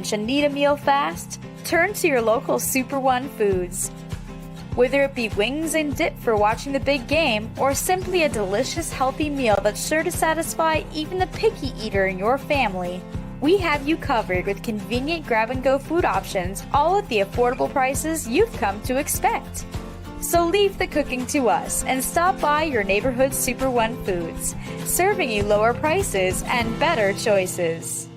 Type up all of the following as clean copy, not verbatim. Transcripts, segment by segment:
lunch and need a meal fast? Turn to your local Super One Foods. Whether it be wings and dip for watching the big game, or simply a delicious healthy meal that's sure to satisfy even the picky eater in your family, we have you covered with convenient grab-and-go food options, all at the affordable prices you've come to expect. So leave the cooking to us and stop by your neighborhood Super One Foods, serving you lower prices and better choices.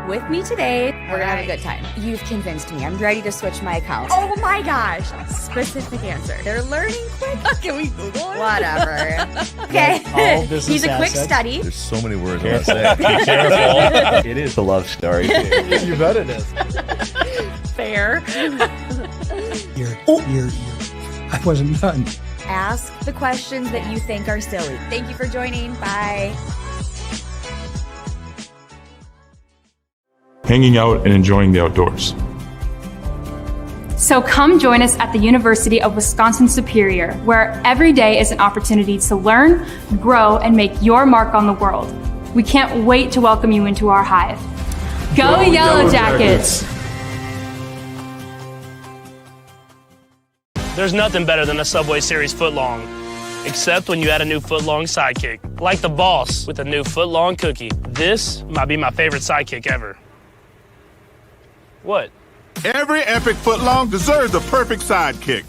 With me today, we're gonna have a good time. You've convinced me. I'm ready to switch my account. Oh my gosh! Specific answer. They're learning quick. Can we Google it? Whatever. Okay. He's a quick study. There's so many words I want to say. Be careful. It is a love story. You bet it is. Fair. I wasn't done. Ask the questions that you think are silly. Thank you for joining. Bye. Hanging out and enjoying the outdoors. So come join us at the University of Wisconsin-Superior, where every day is an opportunity to learn, grow, and make your mark on the world. We can't wait to welcome you into our hive. Go Yellow Jackets! There's nothing better than a Subway Series footlong, except when you add a new footlong sidekick, like the boss with a new footlong cookie. This might be my favorite sidekick ever. What? Every epic footlong deserves a perfect sidekick.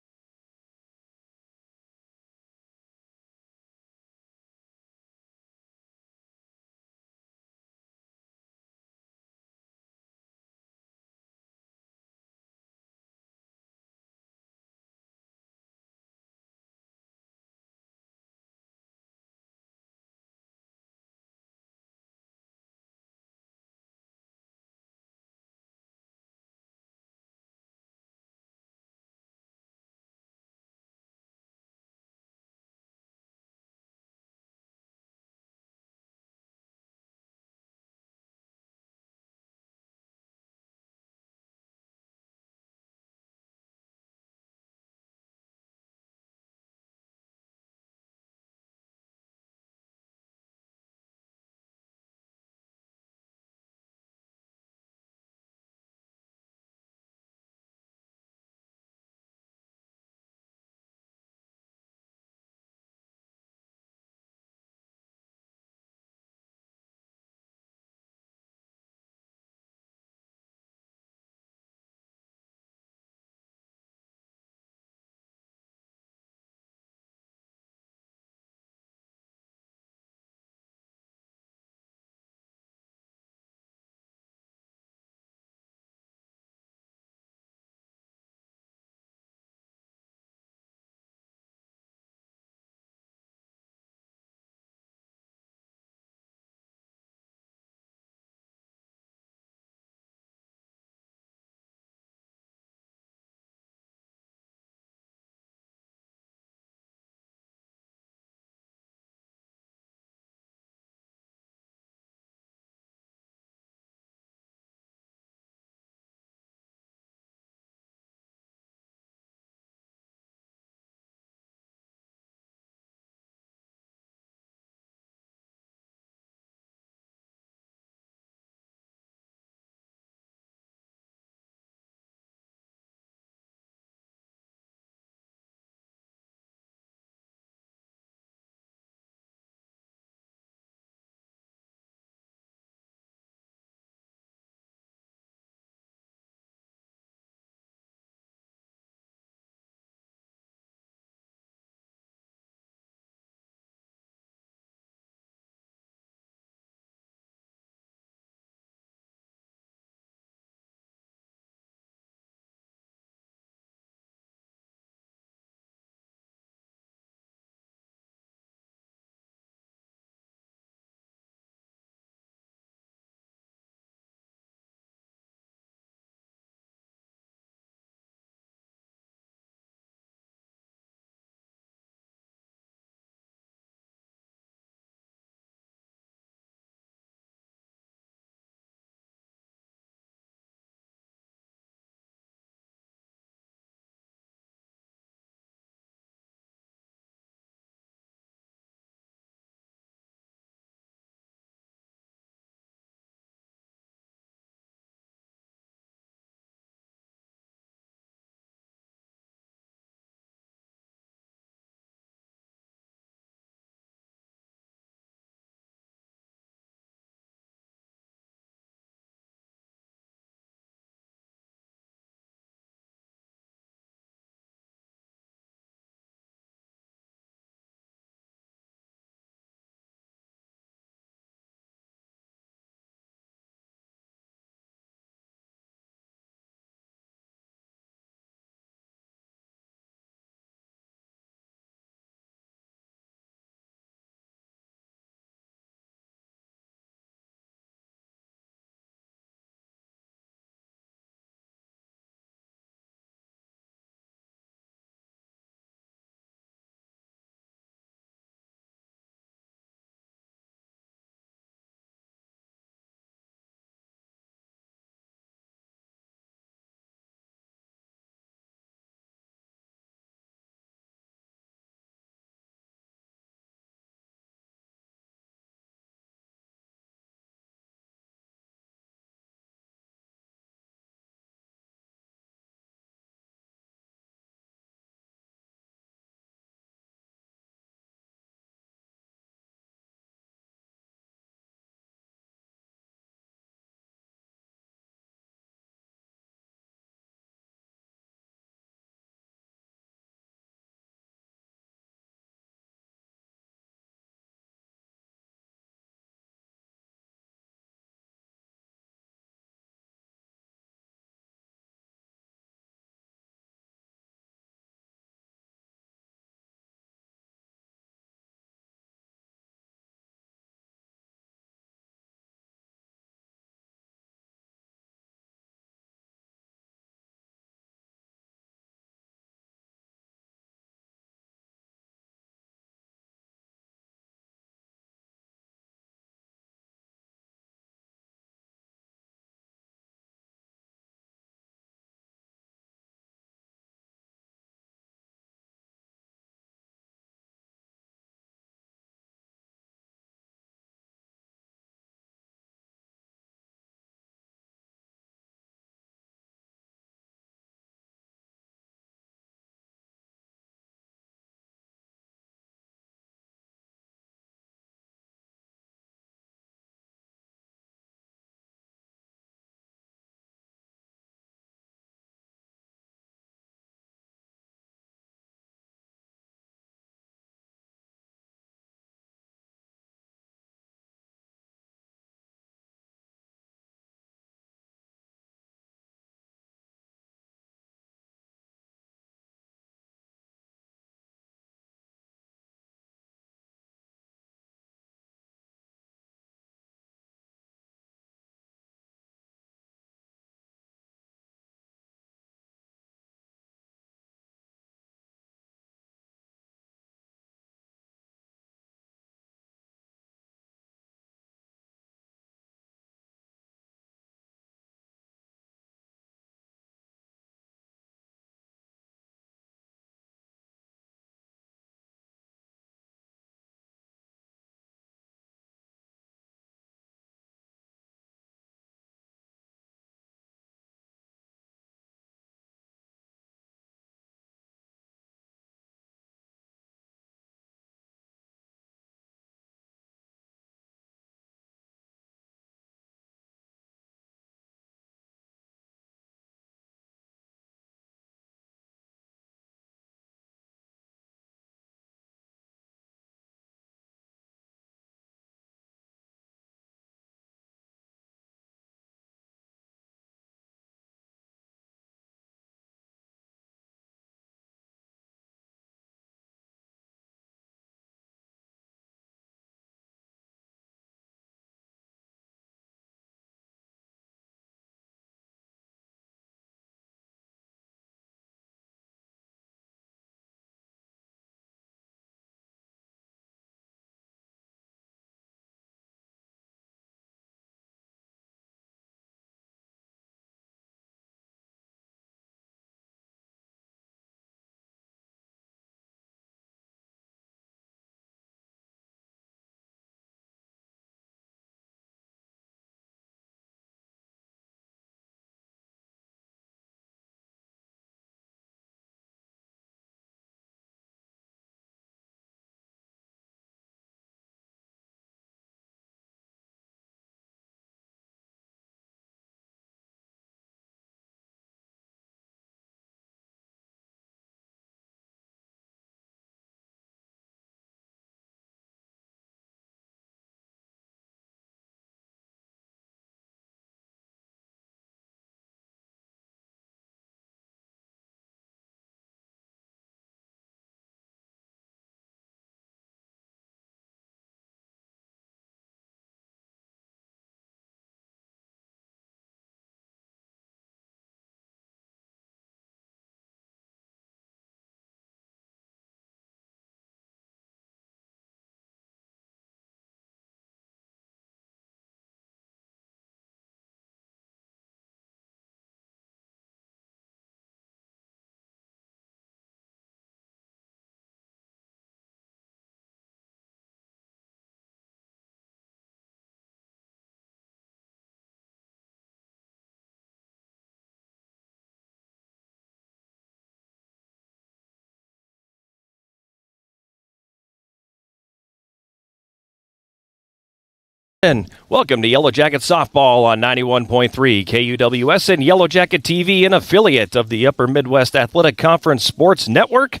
And welcome to Yellow Jacket Softball on 91.3 KUWS and Yellow Jacket TV, an affiliate of the Upper Midwest Athletic Conference Sports Network.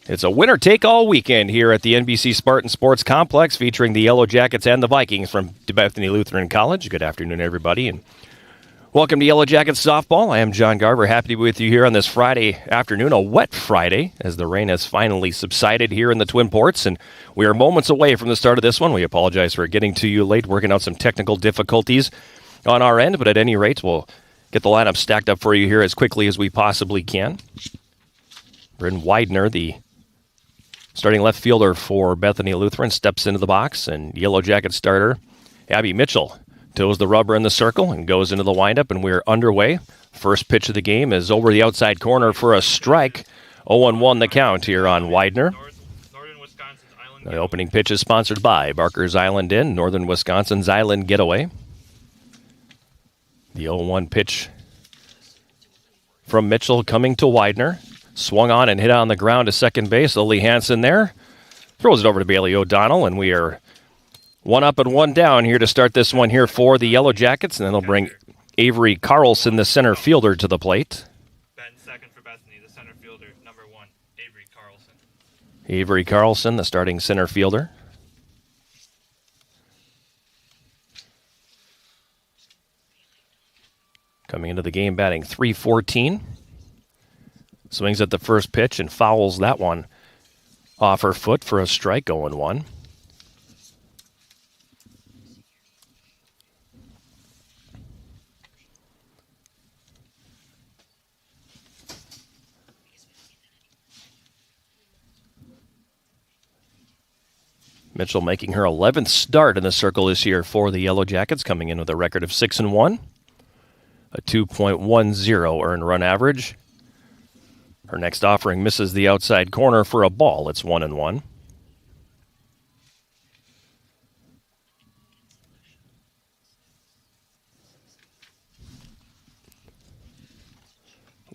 It's a winner-take-all weekend here at the NBC Spartan Sports Complex featuring the Yellow Jackets and the Vikings from Bethany Lutheran College. Good afternoon, everybody, and welcome to Yellow Jackets Softball. I am John Garver, happy to be with you here on this Friday afternoon, a wet Friday, as the rain has finally subsided here in the Twin Ports, and we are moments away from the start of this one. We apologize for getting to you late, working out some technical difficulties on our end, but at any rate, we'll get the lineup stacked up for you here as quickly as we possibly can. Bryn Widener, the starting left fielder for Bethany Lutheran, steps into the box, and Yellow Jacket starter Abby Mitchell toes the rubber in the circle and goes into the windup, and we're underway. First pitch of the game is over the outside corner for a strike. 0-1 the count here on Widener. The opening pitch is sponsored by Barker's Island Inn, Northern Wisconsin's Island Getaway. The 0-1 pitch from Mitchell coming to Widener. Swung on and hit on the ground to second base. Lily Hansen there. Throws it over to Bailey O'Donnell, and we are one up and one down here to start this one here for the Yellow Jackets, and then they'll bring Avery Carlson, the center fielder, to the plate. Batting second for Bethany, the center fielder, number 1, Avery Carlson. Avery Carlson, the starting center fielder. Coming into the game batting .314. Swings at the first pitch and fouls that one off her foot for a strike, 0-1. Mitchell making her 11th start in the circle this year for the Yellow Jackets, coming in with a record of 6-1, a 2.10 earned run average. Her next offering misses the outside corner for a ball. It's 1-1.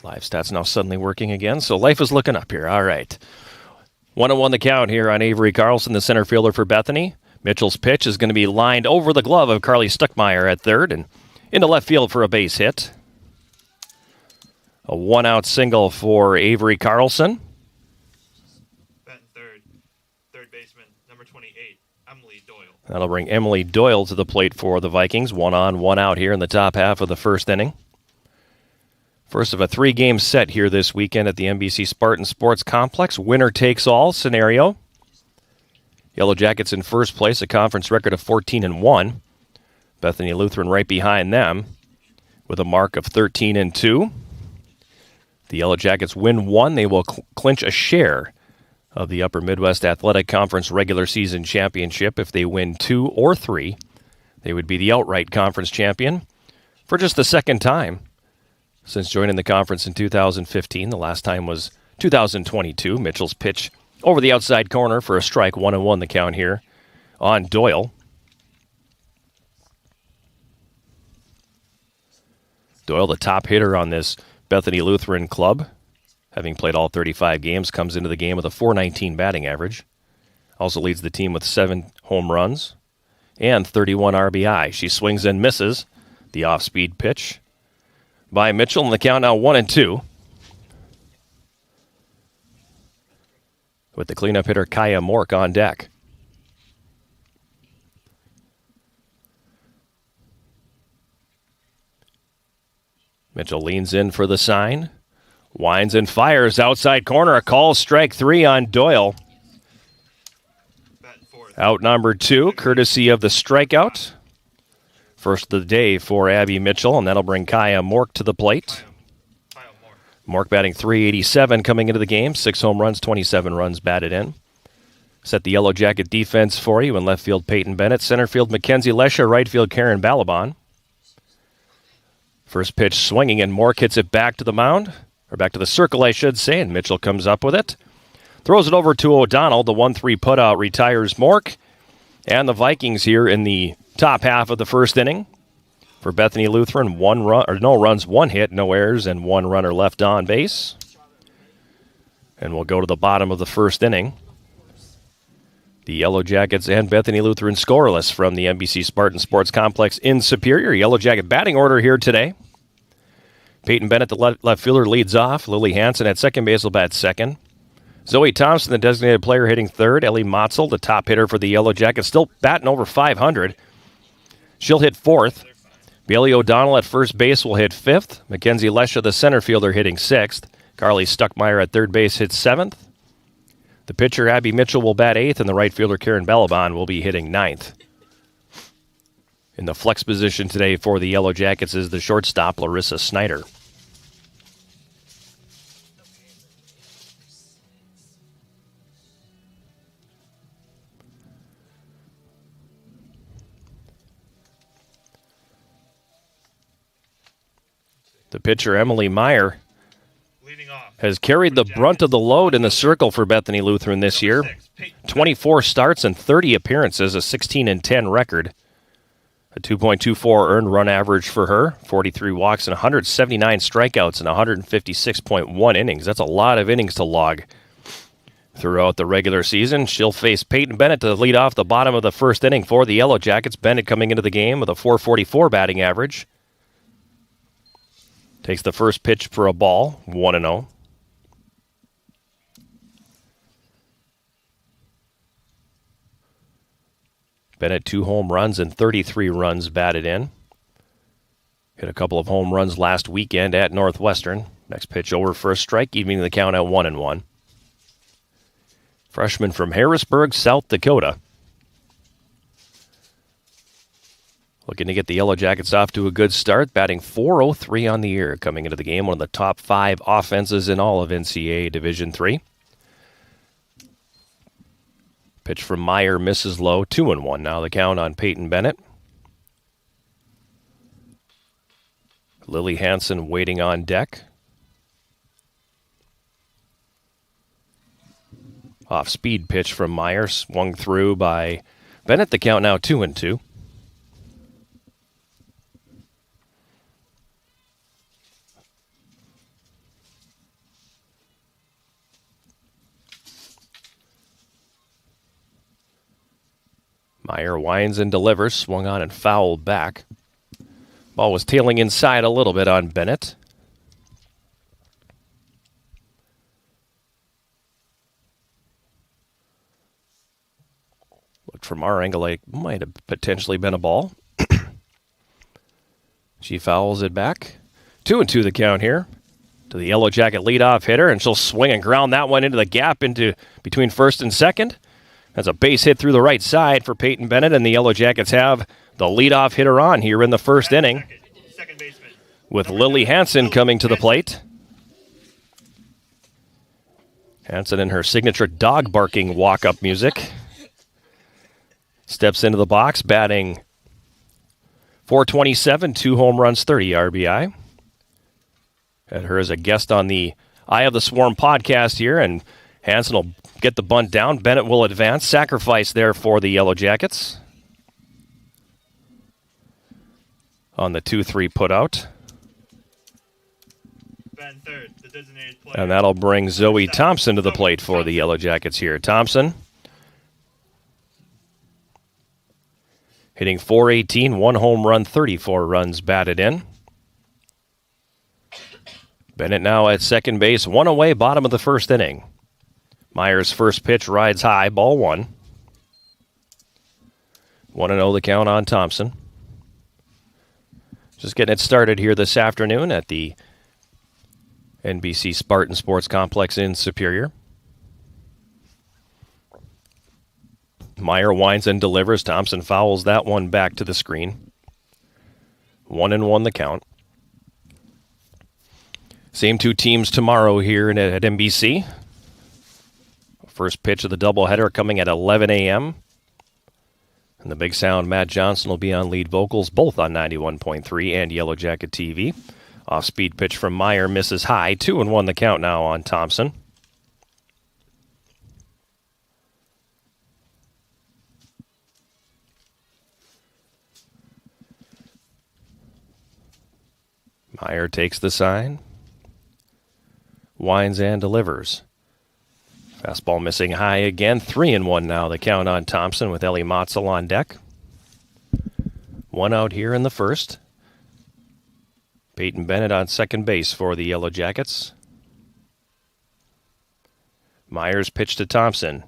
Live stats now suddenly working again, so life is looking up here. All right. 1-1 the count here on Avery Carlson, the center fielder for Bethany. Mitchell's pitch is going to be lined over the glove of Carly Stuckmeyer at third and into left field for a base hit. A one-out single for Avery Carlson. Batting third baseman, number 28, Emily Doyle. That'll bring Emily Doyle to the plate for the Vikings. 1 on, 1 out here in the top half of the first inning. First of a 3-game set here this weekend at the NBC Spartan Sports Complex. Winner takes all scenario. Yellow Jackets in first place, a conference record of 14-1. Bethany Lutheran right behind them with a mark of 13-2. The Yellow Jackets win 1. They will clinch a share of the Upper Midwest Athletic Conference regular season championship. If they win 2 or 3, they would be the outright conference champion for just the second time since joining the conference in 2015. The last time was 2022. Mitchell's pitch over the outside corner for a strike. 1-1 the count here on Doyle. Doyle, the top hitter on this Bethany Lutheran club, having played all 35 games, comes into the game with a .419 batting average. Also leads the team with 7 home runs and 31 RBI. She swings and misses the off-speed pitch by Mitchell, and the count now 1-2. With the cleanup hitter Kaya Mork on deck. Mitchell leans in for the sign. Winds and fires outside corner. A call, strike 3 on Doyle. Out number 2, courtesy of the strikeout. First of the day for Abby Mitchell, and that'll bring Kaya Mork to the plate. Mork batting .387 coming into the game. 6 home runs, 27 runs batted in. Set the Yellow Jacket defense for you in left field Peyton Bennett. Center field Mackenzie Lesha. Right field Karen Balaban. First pitch swinging, and Mork hits it back to the mound. Or back to the circle, I should say, and Mitchell comes up with it. Throws it over to O'Donnell. The 1-3 putout retires Mork. And the Vikings here in the top half of the first inning. For Bethany Lutheran, 1 run, or no runs, 1 hit, no errors, and 1 runner left on base. And we'll go to the bottom of the first inning. The Yellow Jackets and Bethany Lutheran scoreless from the NBC Spartan Sports Complex in Superior. Yellow Jacket batting order here today. Peyton Bennett, the left fielder, leads off. Lily Hansen at second base will bat second. Zoe Thompson, the designated player, hitting third. Ellie Motzel, the top hitter for the Yellow Jackets, still batting over 500. She'll hit fourth. Bailey O'Donnell at first base will hit fifth. Mackenzie Lesha, the center fielder, hitting sixth. Carly Stuckmeyer at third base hits seventh. The pitcher, Abby Mitchell, will bat eighth, and the right fielder, Karen Bellabon, will be hitting ninth. In the flex position today for the Yellow Jackets is the shortstop, Larissa Snyder. The pitcher, Emily Meyer, has carried the brunt of the load in the circle for Bethany Lutheran this year. 24 starts and 30 appearances, a 16-10 record. A 2.24 earned run average for her, 43 walks and 179 strikeouts in 156.1 innings. That's a lot of innings to log throughout the regular season. She'll face Peyton Bennett to lead off the bottom of the first inning for the Yellow Jackets. Bennett coming into the game with a 444 batting average. Takes the first pitch for a ball, 1-0. Bennett 2 home runs and 33 runs batted in. Hit a couple of home runs last weekend at Northwestern. Next pitch over for a strike, evening the count at 1-1. Freshman from Harrisburg, South Dakota. Looking to get the Yellow Jackets off to a good start, batting .403 on the year coming into the game. One of the top 5 offenses in all of NCAA Division III. Pitch from Meyer misses low, 2-1. Now the count on Peyton Bennett. Lily Hansen waiting on deck. Off-speed pitch from Meyer, swung through by Bennett. The count now 2-2. Meyer winds and delivers, swung on and fouled back. Ball was tailing inside a little bit on Bennett. Looked from our angle like it might have potentially been a ball. She fouls it back. 2-2 the count here to the Yellow Jacket leadoff hitter, and she'll swing and ground that one into the gap into between first and second. That's a base hit through the right side for Peyton Bennett, and the Yellow Jackets have the leadoff hitter on here in the first inning with Lily Hansen coming to the plate. Hansen in her signature dog barking walk-up music. Steps into the box, batting .427, 2 home runs, 30 RBI. Had her as a guest on the Eye of the Swarm podcast here, and Hansen will get the bunt down. Bennett will advance. Sacrifice there for the Yellow Jackets. On the 2-3 putout. And that'll bring Zoe Thompson to the plate for the Yellow Jackets here. Thompson hitting .418, 1 home run, 34 runs batted in. Bennett now at second base, 1 away, bottom of the first inning. Meyer's first pitch rides high, ball 1. 1-0 the count on Thompson. Just getting it started here this afternoon at the NBC Spartan Sports Complex in Superior. Meyer winds and delivers. Thompson fouls that one back to the screen. 1-1 the count. Same 2 teams tomorrow here at NBC. First pitch of the doubleheader coming at 11 a.m. And the big sound, Matt Johnson, will be on lead vocals, both on 91.3 and Yellow Jacket TV. Off-speed pitch from Meyer misses high. 2-1 the count now on Thompson. Meyer takes the sign. Winds and delivers. Fastball missing high again. 3-1 now. The count on Thompson with Ellie Motzel on deck. 1 out here in the first. Peyton Bennett on second base for the Yellow Jackets. Myers pitch to Thompson.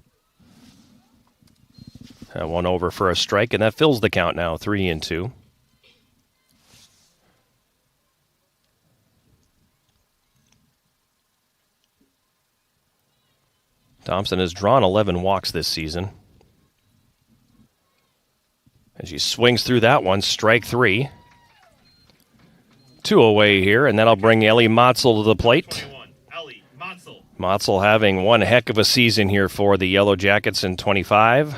One over for a strike, and that fills the count now, 3-2. Thompson has drawn 11 walks this season. And she swings through that one, strike 3. 2 away here, and that'll bring Ellie Motzel to the plate. Motzel having one heck of a season here for the Yellow Jackets in 25.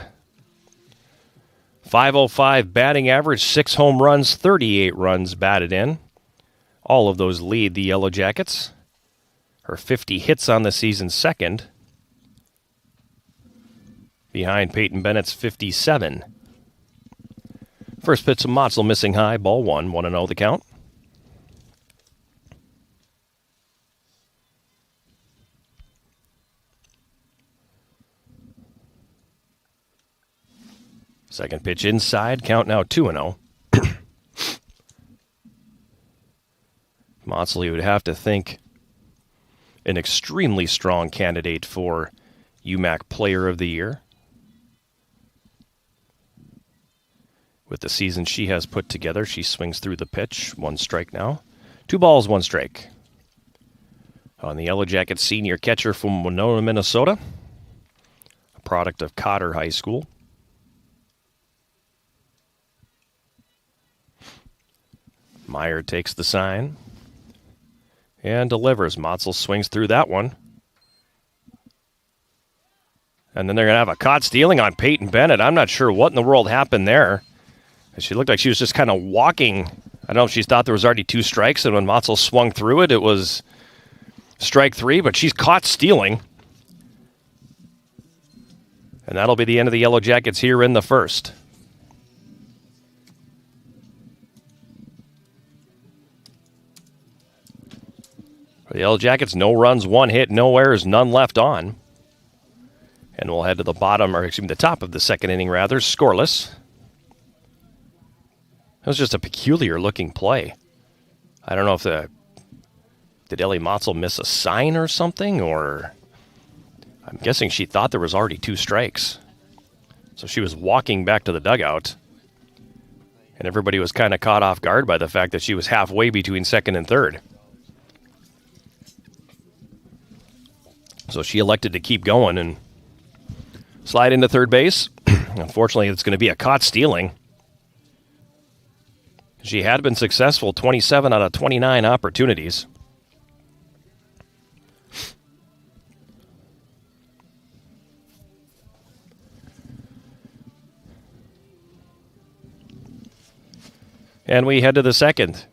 .505 batting average, 6 home runs, 38 runs batted in. All of those lead the Yellow Jackets. Her 50 hits on the season second, behind Peyton Bennett's 57. First pitch to Motzel missing high, ball 1, 1-0 the count. Second pitch inside, count now 2-0. Motzel, you would have to think, an extremely strong candidate for UMAC Player of the Year. With the season she has put together, she swings through the pitch. 1 strike now. 2 balls, 1 strike. On the Yellow Jackets, senior catcher from Winona, Minnesota. A product of Cotter High School. Meyer takes the sign and delivers. Motzel swings through that one. And then they're going to have a caught stealing on Peyton Bennett. I'm not sure what in the world happened there. She looked like she was just kind of walking. I don't know if she thought there was already 2 strikes, and when Motzel swung through it, it was strike 3, but she's caught stealing. And that'll be the end of the Yellow Jackets here in the first. For the Yellow Jackets, no runs, 1 hit, no errors, none left on. And we'll head to the the top of the second inning, rather, scoreless. It was just a peculiar-looking play. I don't know if did Ellie Motzel miss a sign or something, or I'm guessing she thought there was already 2 strikes. So she was walking back to the dugout, and everybody was kind of caught off guard by the fact that she was halfway between second and third. So she elected to keep going and slide into third base. Unfortunately, it's going to be a caught stealing. She had been successful 27 out of 29 opportunities. And we head to the second.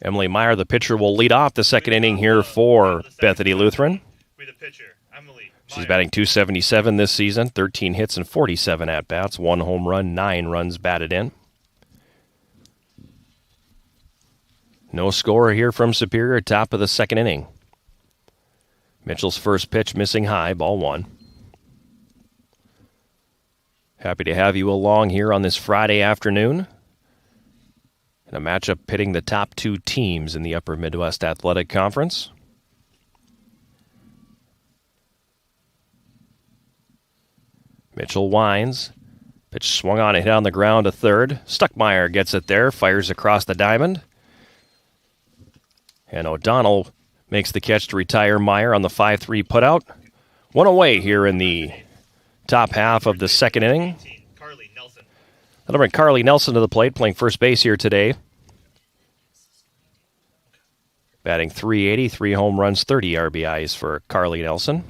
Emily Meyer, the pitcher, will lead off the second inning here for Bethany Lutheran. She's batting .277 this season, 13 hits and 47 at-bats, 1 home run, 9 runs batted in. No score here from Superior, top of the second inning. Mitchell's first pitch missing high, ball 1. Happy to have you along here on this Friday afternoon. In a matchup pitting the top 2 teams in the Upper Midwest Athletic Conference. Mitchell winds. Pitch swung on, a hit on the ground to third. Stuckmeyer gets it there, fires across the diamond. And O'Donnell makes the catch to retire Meyer on the 5-3 putout. 1 away here in the top half of the second inning. That'll bring Carly Nelson to the plate, playing first base here today. Batting .380, 3 home runs, 30 RBIs for Carly Nelson.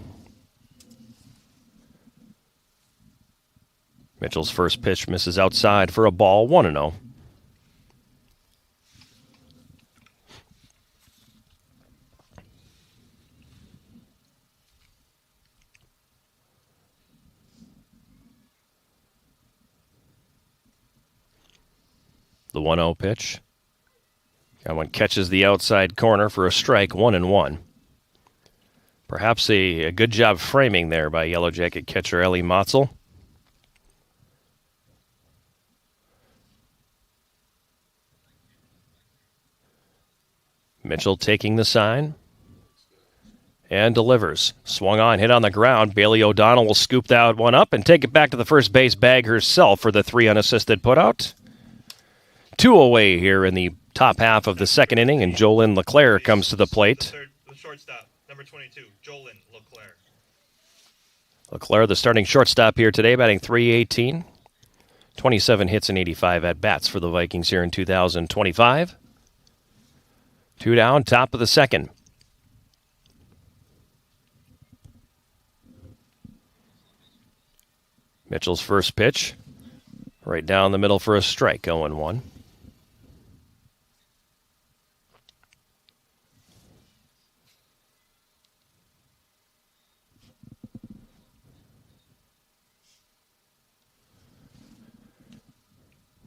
Mitchell's first pitch misses outside for a ball, 1-0. The 1-0 pitch. That one catches the outside corner for a strike, 1-1. Perhaps a good job framing there by Yellow Jacket catcher Ellie Motzel. Mitchell taking the sign and delivers. Swung on, hit on the ground. Bailey O'Donnell will scoop that one up and take it back to the first base bag herself for the 3 unassisted putout. 2 away here in the top half of the second inning, and Jolynn LeClaire comes to the plate. The shortstop, number 22, Jolynn LeClaire. LeClaire, the starting shortstop here today, batting .318. 27 hits and 85 at-bats for the Vikings here in 2025. 2 down, top of the second. Mitchell's first pitch, right down the middle for a strike, 0-1.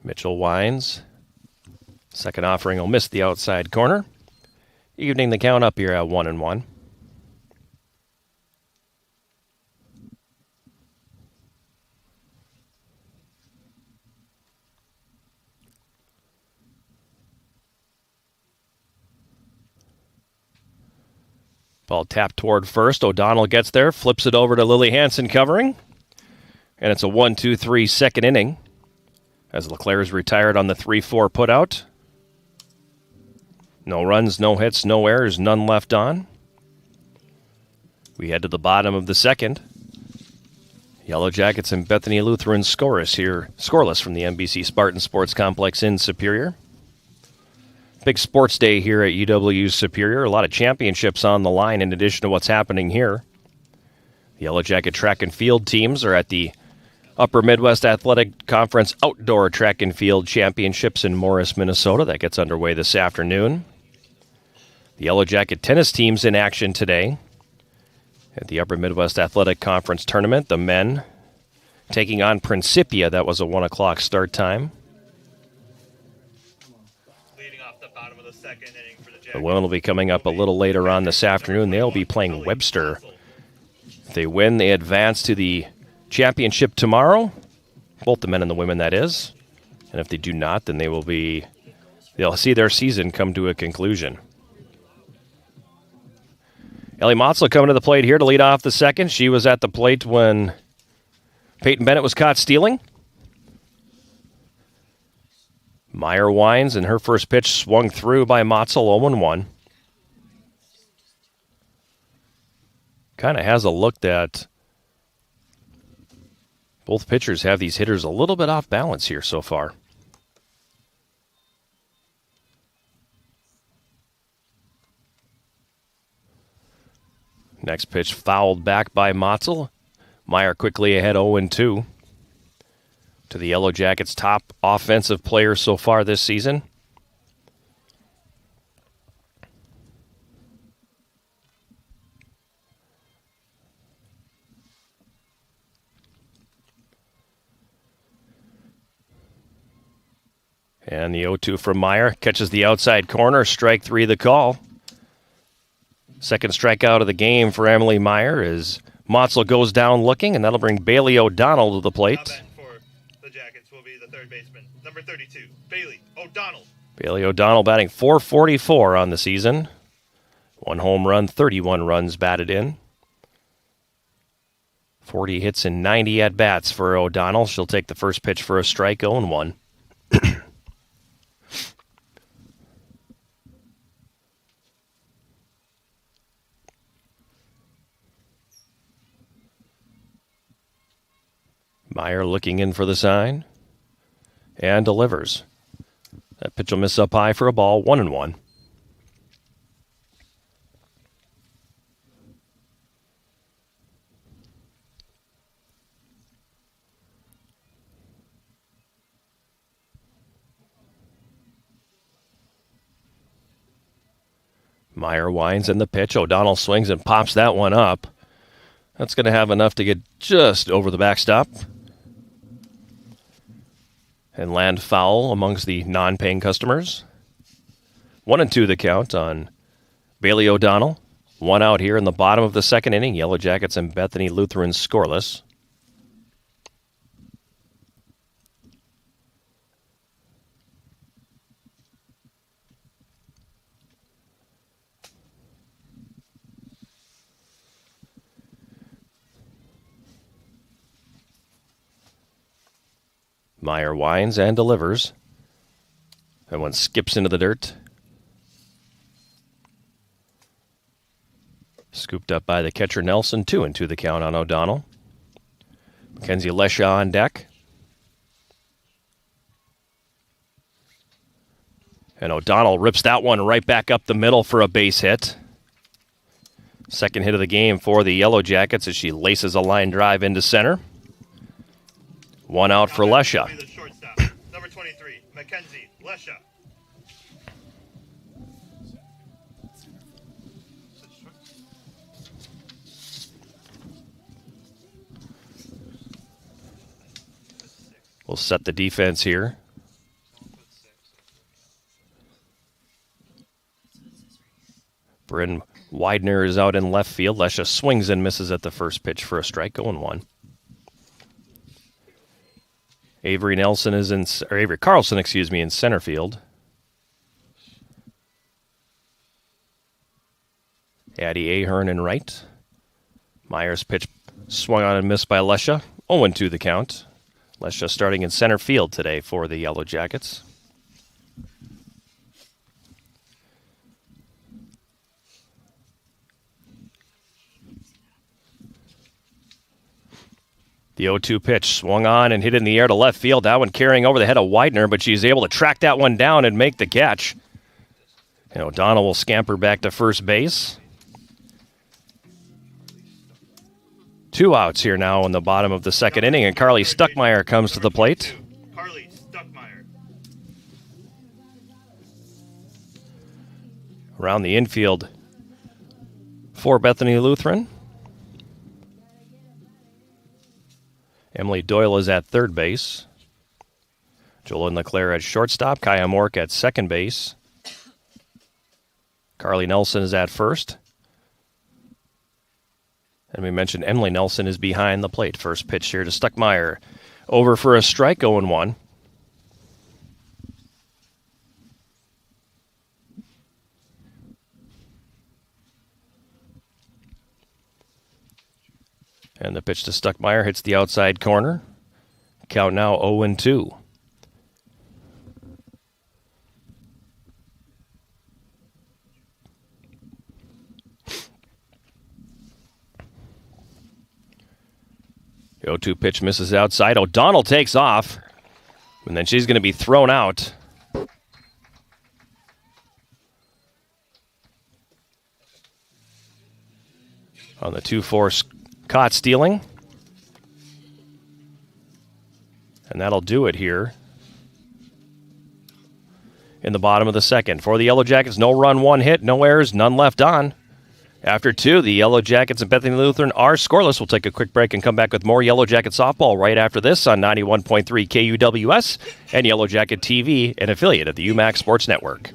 Mitchell winds. Second offering will miss the outside corner. Evening the count up here at 1-1. Ball tapped toward first. O'Donnell gets there, flips it over to Lily Hansen covering. And it's a 1-2-3 second inning as LeClaire is retired on the 3-4 putout. No runs, no hits, no errors, none left on. We head to the bottom of the second. Yellow Jackets and Bethany Lutheran scoreless from the NBC Spartan Sports Complex in Superior. Big sports day here at UW Superior. A lot of championships on the line in addition to what's happening here. The Yellow Jacket track and field teams are at the Upper Midwest Athletic Conference Outdoor Track and Field Championships in Morris, Minnesota. That gets underway this afternoon. The Yellow Jacket tennis team's in action today at the Upper Midwest Athletic Conference Tournament. The men taking on Principia. That was a 1 o'clock start time. Leading off the bottom of the second inning for the Jackets. The women will be coming up a little later on this afternoon. They'll be playing Webster. If they win, they advance to the championship tomorrow. Both the men and the women, that is. And if they do not, then they'll see their season come to a conclusion. Ellie Motzel coming to the plate here to lead off the second. She was at the plate when Peyton Bennett was caught stealing. Meyer winds, and her first pitch swung through by Motzel, 0-1. Kind of has a look that both pitchers have these hitters a little bit off balance here so far. Next pitch fouled back by Motzel. Meyer quickly ahead 0-2 to the Yellow Jackets' top offensive player so far this season. And the 0-2 from Meyer catches the outside corner. Strike 3 the call. Second strikeout of the game for Emily Meyer as Motzel goes down looking, and that'll bring Bailey O'Donnell to the plate. For the Jackets will be the third baseman, number 32, Bailey O'Donnell. Bailey O'Donnell batting .444 on the season. 1 home run, 31 runs batted in. 40 hits and 90 at-bats for O'Donnell. She'll take the first pitch for a strike, 0-1. Meyer looking in for the sign and delivers. That pitch will miss up high for a ball, 1-1. Meyer winds in the pitch. O'Donnell swings and pops that one up. That's going to have enough to get just over the backstop and land foul amongst the non-paying customers. 1-2 the count on Bailey O'Donnell. 1 out here in the bottom of the second inning. Yellow Jackets and Bethany Lutheran scoreless. Meyer winds and delivers. That one skips into the dirt. Scooped up by the catcher Nelson. 2-2 the count on O'Donnell. Mackenzie Lesha on deck. And O'Donnell rips that one right back up the middle for a base hit. Second hit of the game for the Yellow Jackets as she laces a line drive into center. 1 out for Lesha. Number 23, Mackenzie Lesha. We'll set the defense here. Bryn Widener is out in left field. Lesha swings and misses at the first pitch for a strike, 0-1. Avery Carlson in center field. Addie Ahern in right. Myers' pitch swung on and missed by Lesha. 0-2 the count. Lesha starting in center field today for the Yellow Jackets. The 0-2 pitch swung on and hit in the air to left field. That one carrying over the head of Widener, but she's able to track that one down and make the catch. And O'Donnell will scamper back to first base. 2 outs here now in the bottom of the second inning, and Carly Stuckmeyer comes to the plate. Carly Stuckmeyer. Around the infield for Bethany Lutheran. Emily Doyle is at third base. Jolyn LeClaire at shortstop. Kaya Mork at second base. Carly Nelson is at first. And we mentioned Emily Nelson is behind the plate. First pitch here to Stuckmeyer. Over for a strike, 0-1. And the pitch to Stuckmeyer hits the outside corner. Count now 0-2. The 0-2 pitch misses outside. O'Donnell takes off. And then she's going to be thrown out. On the 2-4 caught stealing. And that'll do it here in the bottom of the second. For the Yellow Jackets, no run, 1 hit, no errors, none left on. After 2, the Yellow Jackets and Bethany Lutheran are scoreless. We'll take a quick break and come back with more Yellow Jacket softball right after this on 91.3 KUWS and Yellow Jacket TV, an affiliate of the UMAC Sports Network.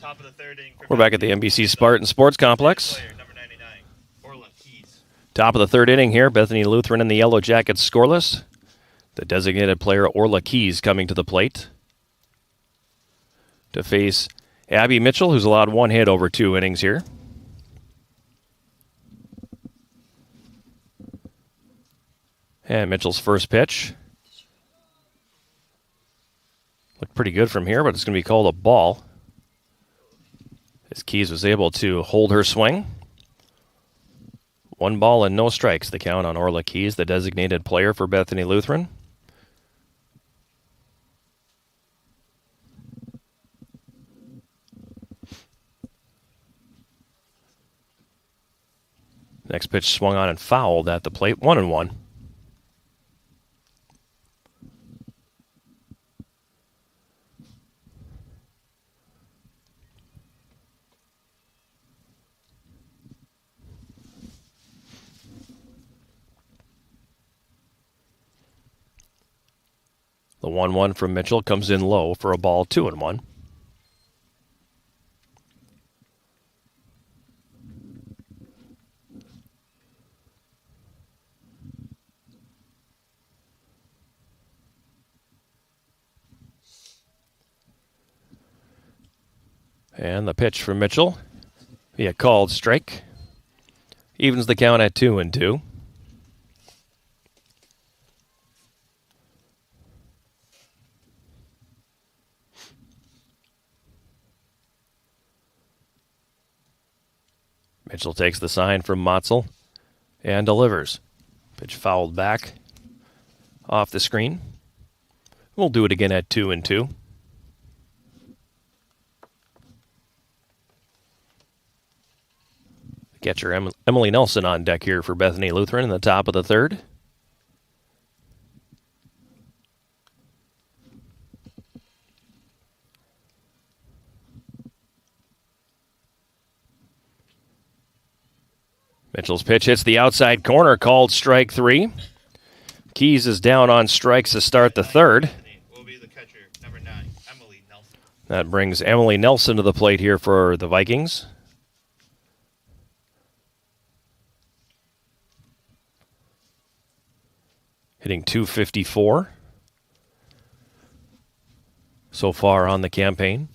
Top of the third inning. We're back at the NBC Spartan Sports Complex. Number 99, Orla Keys. Top of the third inning here. Bethany Lutheran and the Yellow Jackets scoreless. The designated player Orla Keys coming to the plate to face Abby Mitchell, who's allowed 1 hit over 2 innings here. And Mitchell's first pitch Looked pretty good from here, but it's going to be called a ball. As Keys was able to hold her swing. 1 ball and no strikes, the count on Orla Keys, the designated player for Bethany Lutheran. Next pitch swung on and fouled at the plate, 1-1. The 1-1 from Mitchell comes in low for a ball, 2-1. And the pitch from Mitchell, a called strike, evens the count at 2-2. Mitchell takes the sign from Motzel and delivers. Pitch fouled back off the screen. We'll do it again at 2-2. Catcher Emily Nelson on deck here for Bethany Lutheran in the top of the third. Mitchell's pitch hits the outside corner, called strike 3. Keys is down on strikes to start the third. Will be the catcher, number 9, Emily Nelson. That brings Emily Nelson to the plate here for the Vikings. Hitting .254 so far on the campaign.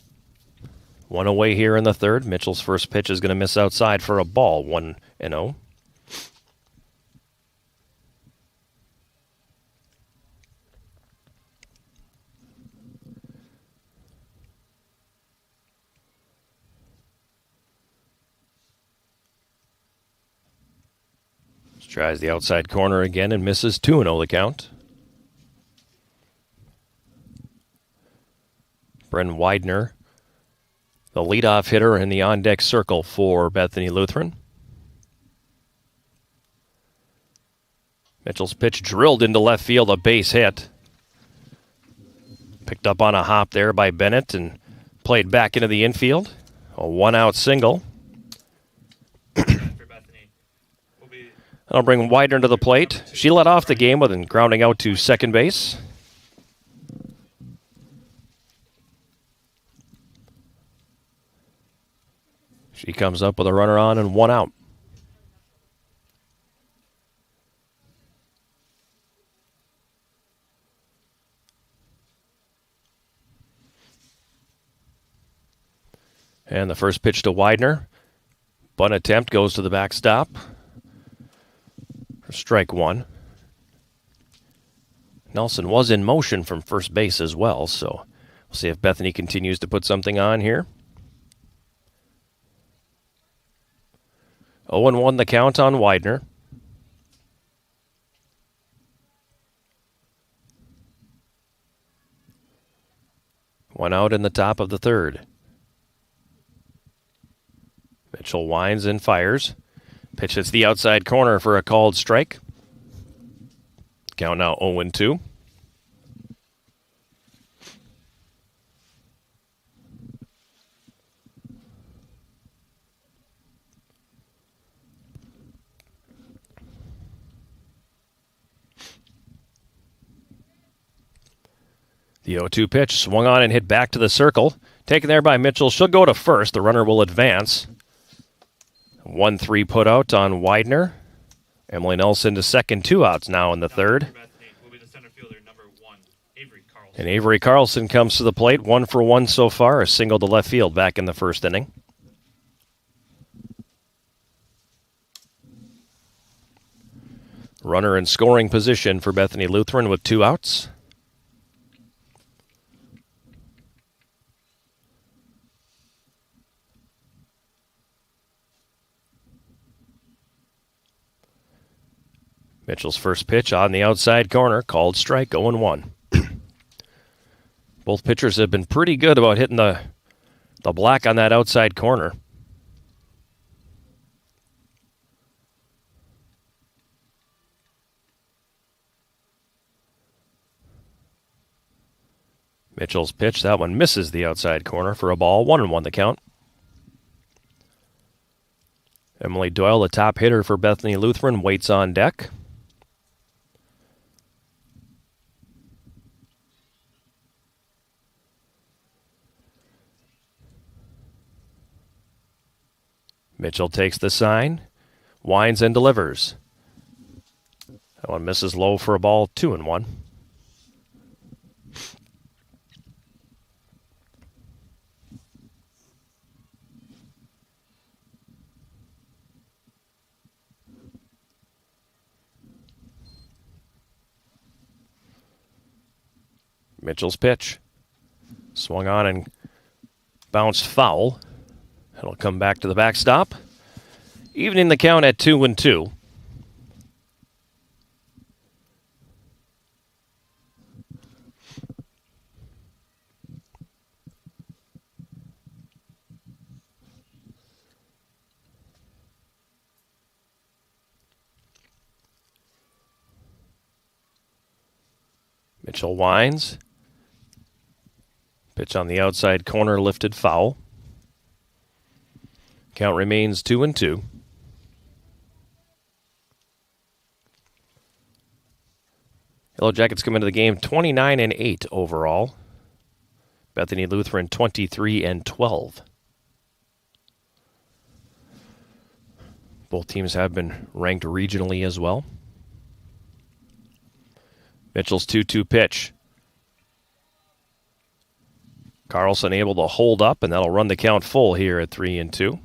1 away here in the third. Mitchell's first pitch is going to miss outside for a ball, 1-0. Tries the outside corner again and misses, 2-0 the count. Bren Widener, the leadoff hitter in the on-deck circle for Bethany Lutheran. Mitchell's pitch drilled into left field, a base hit. Picked up on a hop there by Bennett and played back into the infield. A 1-out single. That'll bring Widener to the plate. She led off the game with a grounding out to second base. She comes up with a runner on and 1 out. And the first pitch to Widener. Bunt attempt goes to the backstop. Strike 1. Nelson was in motion from first base as well, so we'll see if Bethany continues to put something on here. 0-1 the count on Widener. One out in the top of the third. Mitchell winds and fires. Pitch hits the outside corner for a called strike. Count now 0-2. The 0-2 pitch swung on and hit back to the circle. Taken there by Mitchell. She'll go to first. The runner will advance. 1-3 put out on Widener. Emily Nelson to second, 2 outs now in the third. And Avery Carlson comes to the plate, 1 for 1 so far, a single to left field back in the first inning. Runner in scoring position for Bethany Lutheran with 2 outs. Mitchell's first pitch on the outside corner, called strike, 0-1. Both pitchers have been pretty good about hitting the black on that outside corner. Mitchell's pitch, that one misses the outside corner for a ball, 1-1 the count. Emily Doyle, the top hitter for Bethany Lutheran, waits on deck. Mitchell takes the sign, winds and delivers. That one misses low for a ball, 2-1. Mitchell's pitch. Swung on and bounced foul. It'll come back to the backstop. Evening the count at 2-2. Mitchell winds. Pitch on the outside corner, lifted foul. Count remains 2-2. Yellow Jackets come into the game 29-8 overall. Bethany Lutheran 23-12. Both teams have been ranked regionally as well. Mitchell's 2-2 pitch. Carlson able to hold up, and that'll run the count full here at 3-2.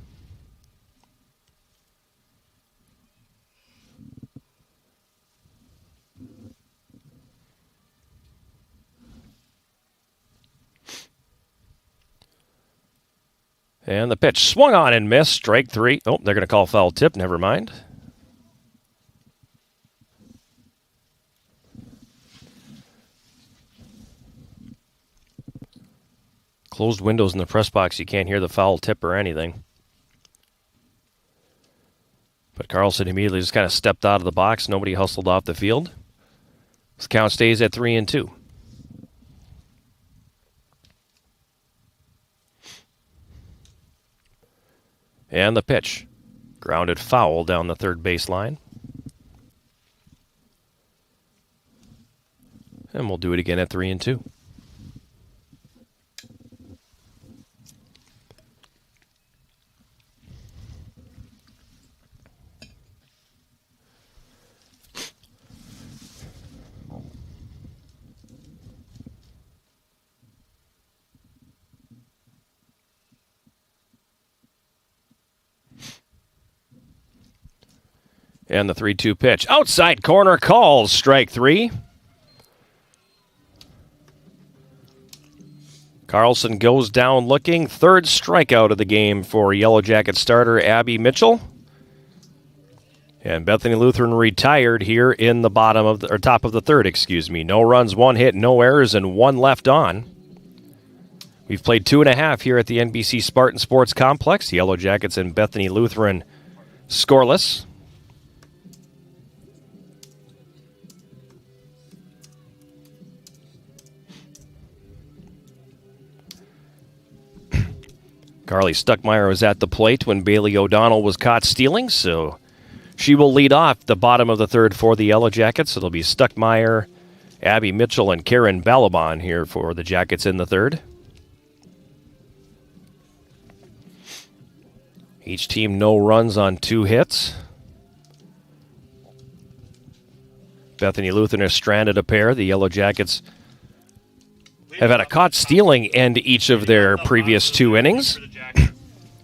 And the pitch swung on and missed. Strike 3. Oh, they're going to call foul tip. Never mind. Closed windows in the press box, you can't hear the foul tip or anything. But Carlson immediately just kind of stepped out of the box. Nobody hustled off the field. This count stays at 3-2. And the pitch. Grounded foul down the third baseline. And we'll do it again at 3-2. And the 3-2 pitch. Outside corner calls. Strike 3. Carlson goes down looking. Third strikeout of the game for Yellow Jacket starter Abby Mitchell. And Bethany Lutheran retired here in the top of the third, excuse me. No runs, 1 hit, no errors, and 1 left on. We've played 2.5 here at the NBC Spartan Sports Complex. Yellow Jackets and Bethany Lutheran scoreless. Carly Stuckmeyer was at the plate when Bailey O'Donnell was caught stealing, so she will lead off the bottom of the third for the Yellow Jackets. It'll be Stuckmeyer, Abby Mitchell, and Karen Balaban here for the Jackets in the third. Each team no runs on 2 hits. Bethany Lutheran has stranded a pair. The Yellow Jackets have had a caught stealing end each of their previous 2 innings.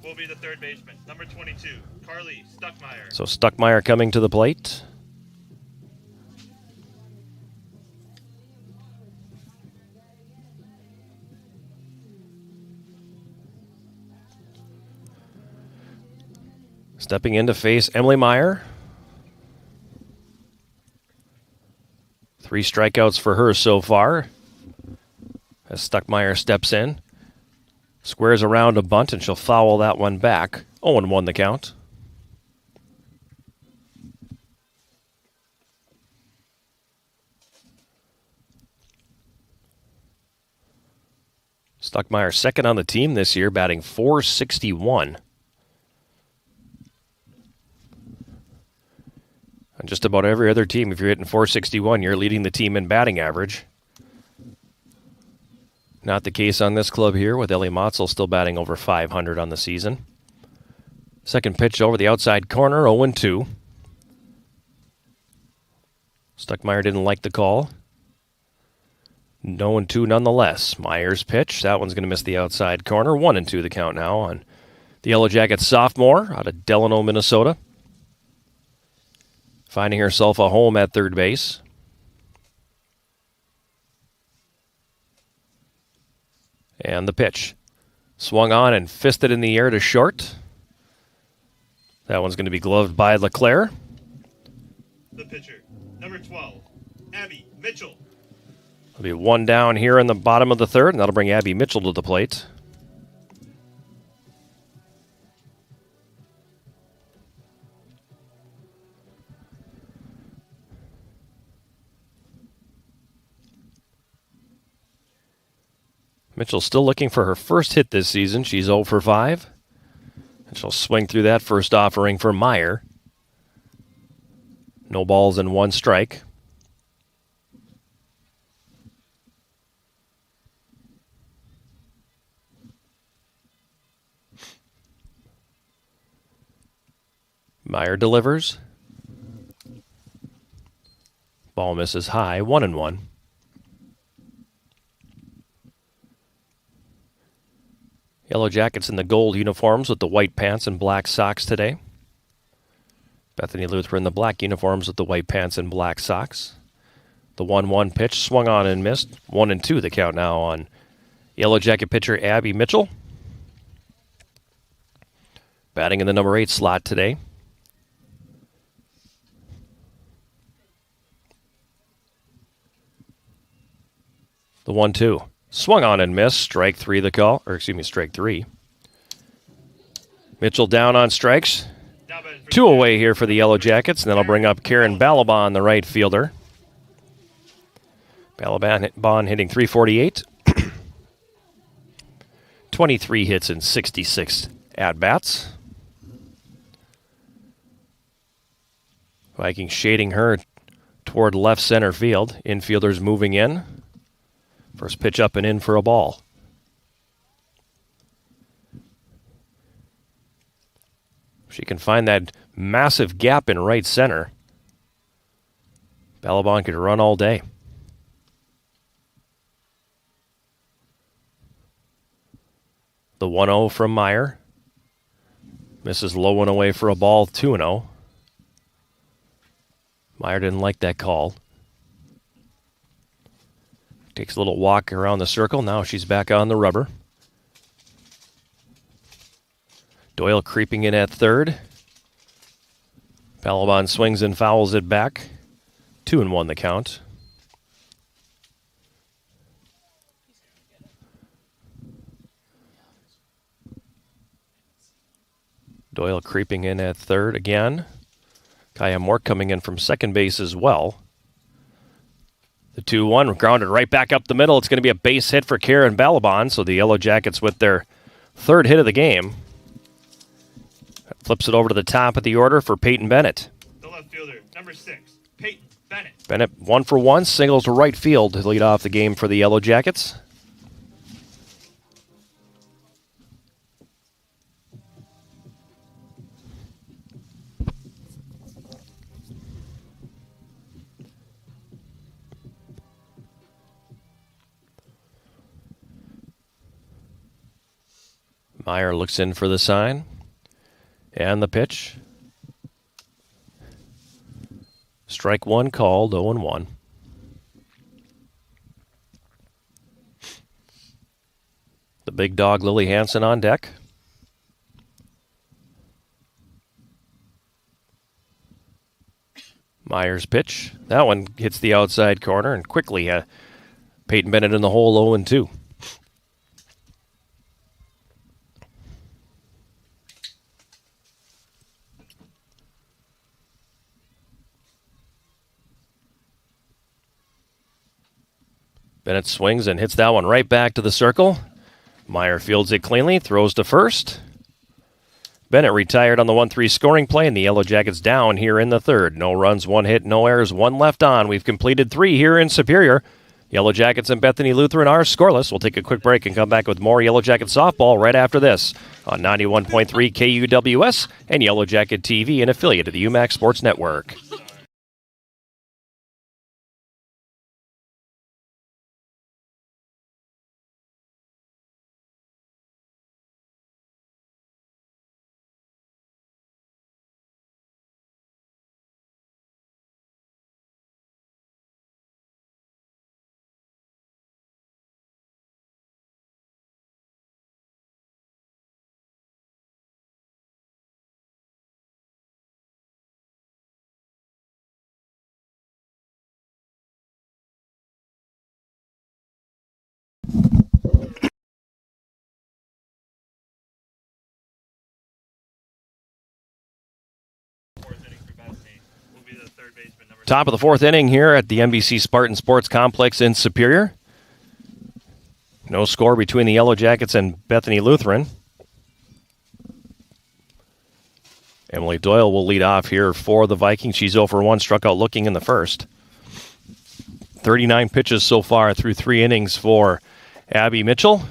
Will be the third baseman, number 22, Carly Stuckmeyer. So Stuckmeyer coming to the plate. Stepping in to face Emily Meyer. 3 strikeouts for her so far. As Stuckmeyer steps in. Squares around a bunt, and she'll foul that one back. 0-1 the count. Stuckmeyer second on the team this year, batting .461. On just about every other team, if you're hitting .461, you're leading the team in batting average. Not the case on this club here, with Ellie Motzel still batting over .500 on the season. Second pitch over the outside corner, 0-2. Stuckmeyer didn't like the call. 0-2 nonetheless. Myers' pitch. That one's going to miss the outside corner. 1-2 the count now on the Yellow Jackets sophomore out of Delano, Minnesota. Finding herself a home at third base. And the pitch. Swung on and fisted in the air to short. That one's going to be gloved by LeClaire. The pitcher, number 12, Abby Mitchell. There'll be one down here in the bottom of the third, and that'll bring Abby Mitchell to the plate. Mitchell's still looking for her first hit this season. She's 0 for 5. And she'll swing through that first offering for Meyer. No balls and 1 strike. Meyer delivers. Ball misses high, 1-1. Yellow Jackets in the gold uniforms with the white pants and black socks today. Bethany Lutheran in the black uniforms with the white pants and black socks. The 1-1 pitch swung on and missed. 1-2 the count now on Yellow Jacket pitcher Abby Mitchell. Batting in the number 8 slot today. The 1-2. Swung on and missed. Strike 3 the call. Strike 3. Mitchell down on strikes. 2 away here for the Yellow Jackets, and then I'll bring up Karen Balaban, the right fielder. Balaban hitting .348. 23 hits and 66 at-bats. Vikings shading her toward left center field. Infielders moving in. First pitch up and in for a ball. She can find that massive gap in right center. Balaban could run all day. The 1-0 from Meyer. Misses low and away for a ball, 2-0. Meyer didn't like that call. Takes a little walk around the circle. Now she's back on the rubber. Doyle creeping in at third. Balaban swings and fouls it back. 2-1 the count. Doyle creeping in at third again. Kaya Moore coming in from second base as well. The 2-1 grounded right back up the middle. It's going to be a base hit for Karen Balaban, so the Yellow Jackets with their third hit of the game. Flips it over to the top of the order for Peyton Bennett. The left fielder, number 6, Peyton Bennett. Bennett 1 for 1, singles to right field to lead off the game for the Yellow Jackets. Meyer looks in for the sign. And the pitch. Strike 1 called, 0-1. The big dog, Lily Hansen, on deck. Myers' pitch. That one hits the outside corner, and quickly Peyton Bennett in the hole 0-2. Bennett swings and hits that one right back to the circle. Meyer fields it cleanly, throws to first. Bennett retired on the 1-3 scoring play, and the Yellow Jackets down here in the third. No runs, 1 hit, no errors, 1 left on. We've completed 3 here in Superior. Yellow Jackets and Bethany Lutheran are scoreless. We'll take a quick break and come back with more Yellow Jacket softball right after this on 91.3 KUWS and Yellow Jacket TV, an affiliate of the UMAC Sports Network. Top of the 4th inning here at the NBC Spartan Sports Complex in Superior. No score between the Yellow Jackets and Bethany Lutheran. Emily Doyle will lead off here for the Vikings. She's 0 for 1, struck out looking in the first. 39 pitches so far through 3 innings for Abby Mitchell.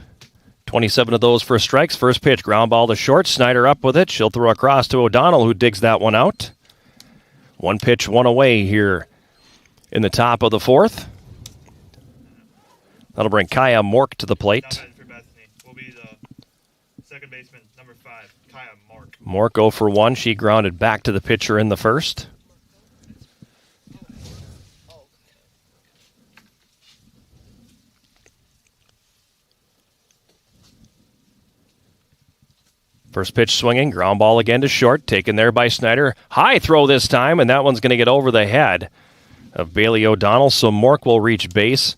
27 of those for strikes. First pitch, ground ball to short. Snyder up with it. She'll throw across to O'Donnell, who digs that one out. 1 pitch, 1 away here in the top of the 4th. That'll bring Kaya Mork to the plate. For Bethany will be the second baseman, number 5, Kaya Mork. Mork 0 for 1. She grounded back to the pitcher in the first. First pitch swinging, ground ball again to short, taken there by Snyder. High throw this time, and that one's going to get over the head of Bailey O'Donnell, so Mork will reach base.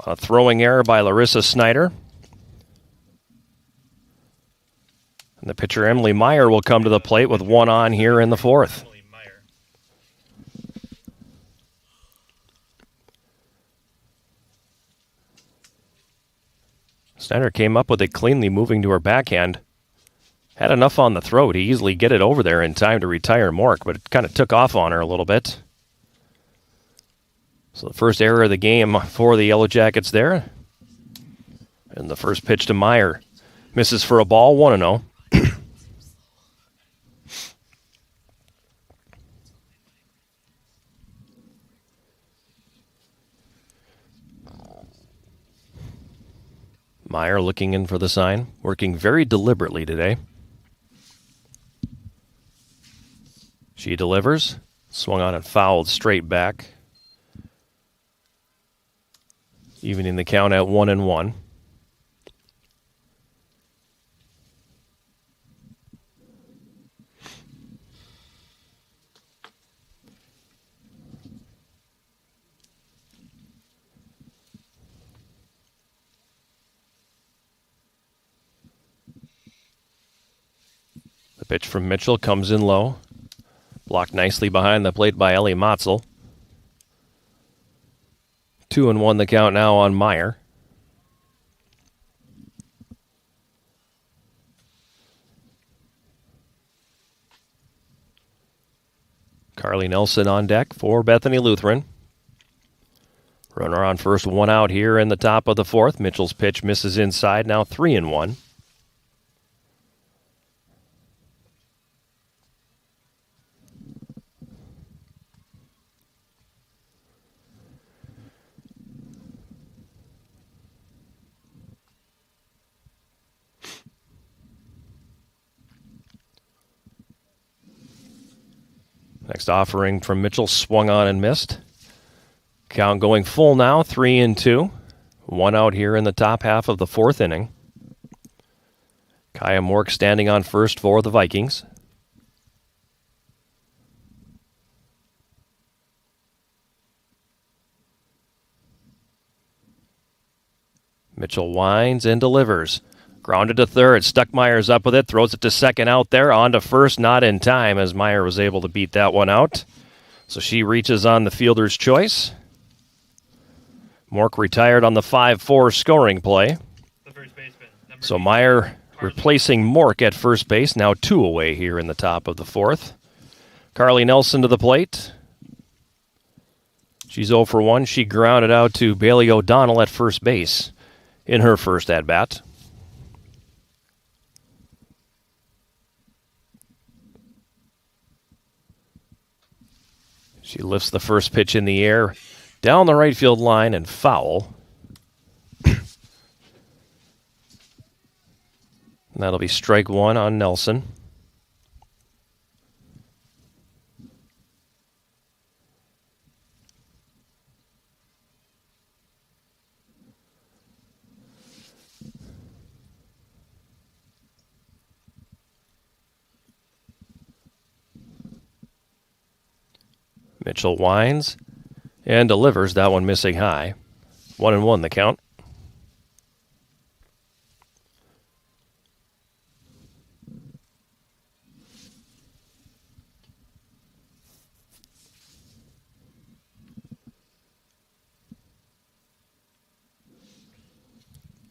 A throwing error by Larissa Snyder. And the pitcher, Emily Meyer, will come to the plate with 1 on here in the 4th. Snyder came up with it cleanly, moving to her backhand. Had enough on the throw to easily get it over there in time to retire Mork, but it kind of took off on her a little bit. So the first error of the game for the Yellow Jackets there. And the first pitch to Meyer misses for a ball, 1-0. Meyer looking in for the sign, working very deliberately today. She delivers, swung on and fouled straight back. Evening the count at 1-1. The pitch from Mitchell comes in low. Blocked nicely behind the plate by Ellie Motzel. 2-1 the count now on Meyer. Carly Nelson on deck for Bethany Lutheran. Runner on first, 1 out here in the top of the 4th. Mitchell's pitch misses inside, now 3-1. Next offering from Mitchell, swung on and missed. Count going full now, 3-2. 1 out here in the top half of the 4th inning. Kaya Mork standing on first for the Vikings. Mitchell winds and delivers. Grounded to third. Stuckmeyer's up with it. Throws it to second out there. On to first. Not in time as Meyer was able to beat that one out. So she reaches on the fielder's choice. Mork retired on the 5-4 scoring play. So Meyer replacing Mork at first base. Now 2 away here in the top of the 4th. Carly Nelson to the plate. She's 0 for 1. She grounded out to Bailey O'Donnell at first base in her first at-bat. She lifts the first pitch in the air down the right field line and foul. And that'll be strike 1 on Nelson. Mitchell winds and delivers. That one missing high. 1-1 the count.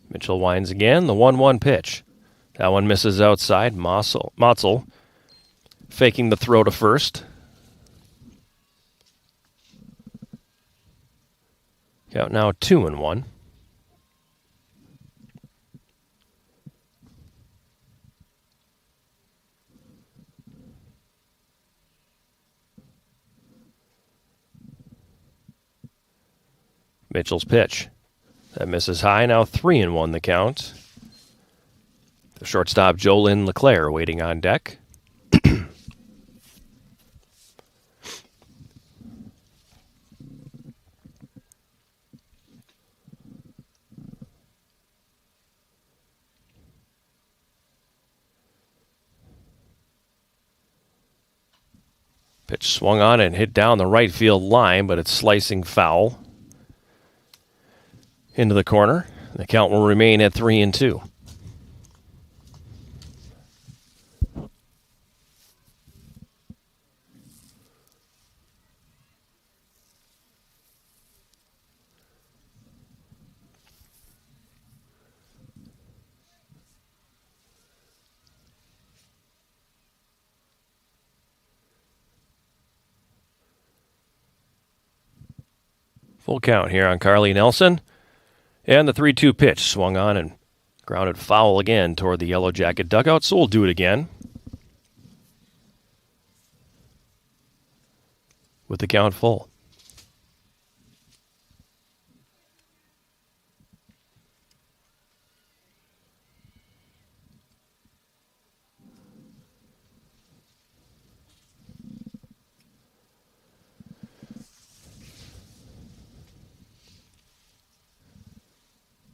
Mitchell winds again. The 1-1 pitch. That one misses outside. Motzel faking the throw to first. Count now 2-1. Mitchell's pitch. That misses high. Now 3-1 the count. The shortstop Jolynn LeClaire waiting on deck. Pitch swung on and hit down the right field line, but it's slicing foul into the corner. The count will remain at 3-2. Full count here on Carly Nelson. And the 3-2 pitch swung on and grounded foul again toward the Yellow Jacket dugout, so we'll do it again. With the count full.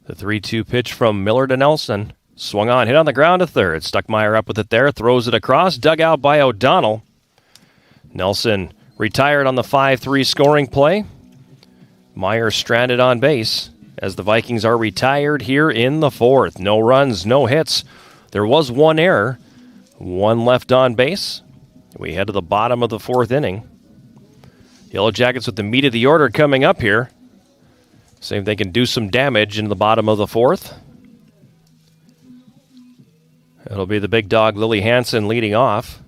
The 3-2 pitch from Miller to Nelson. Swung on, hit on the ground to third. Stuckmeyer up with it there, throws it across. Dug out by O'Donnell. Nelson retired on the 5-3 scoring play. Meyer stranded on base as the Vikings are retired here in the 4th. No runs, no hits. There was one error. One left on base. We head to the bottom of the 4th inning. Yellow Jackets with the meat of the order coming up here. See if they can do some damage in the bottom of the 4th. It'll be the big dog Lily Hansen leading off,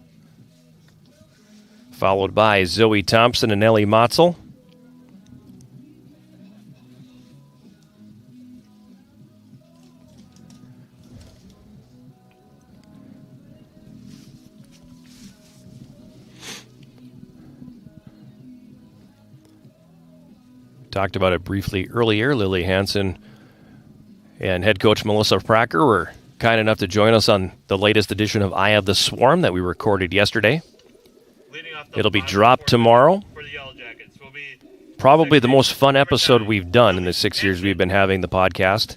followed by Zoe Thompson and Ellie Motzel. Talked about it briefly earlier. Lily Hansen and head coach Melissa Pracker were kind enough to join us on the latest edition of Eye of the Swarm that we recorded yesterday. It'll be dropped tomorrow. Probably the most fun episode we've done in the 6 years we've been having the podcast.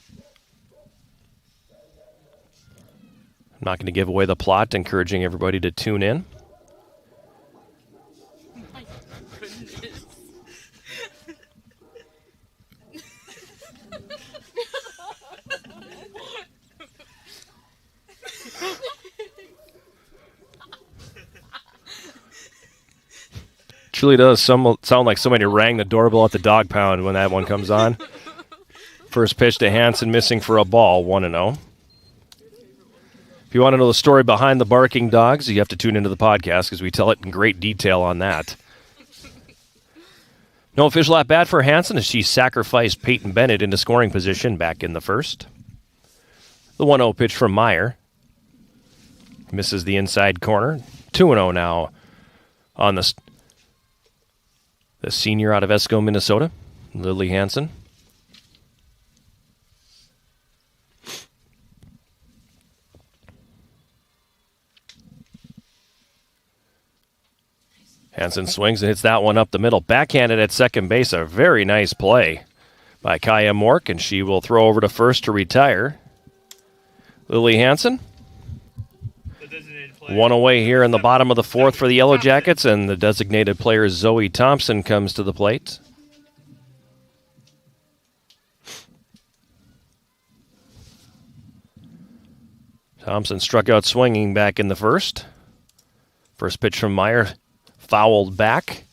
I'm not going to give away the plot, encouraging everybody to tune in. Truly does sound like somebody rang the doorbell at the dog pound when that one comes on. First pitch to Hansen, missing for a ball, 1-0. If you want to know the story behind the barking dogs, you have to tune into the podcast because we tell it in great detail on that. No official at bat for Hansen as she sacrificed Peyton Bennett into scoring position back in the first. The 1-0 pitch from Meyer. Misses the inside corner. 2-0 now on the senior out of Esco, Minnesota, Lily Hansen. Hansen swings and hits that one up the middle. Backhanded at second base. A very nice play by Kaya Mork, and she will throw over to first to retire. Lily Hansen. One away here in the bottom of the fourth for the Yellow Jackets, and the designated player Zoe Thompson comes to the plate. Thompson struck out swinging back in the first. First pitch from Meyer, fouled back.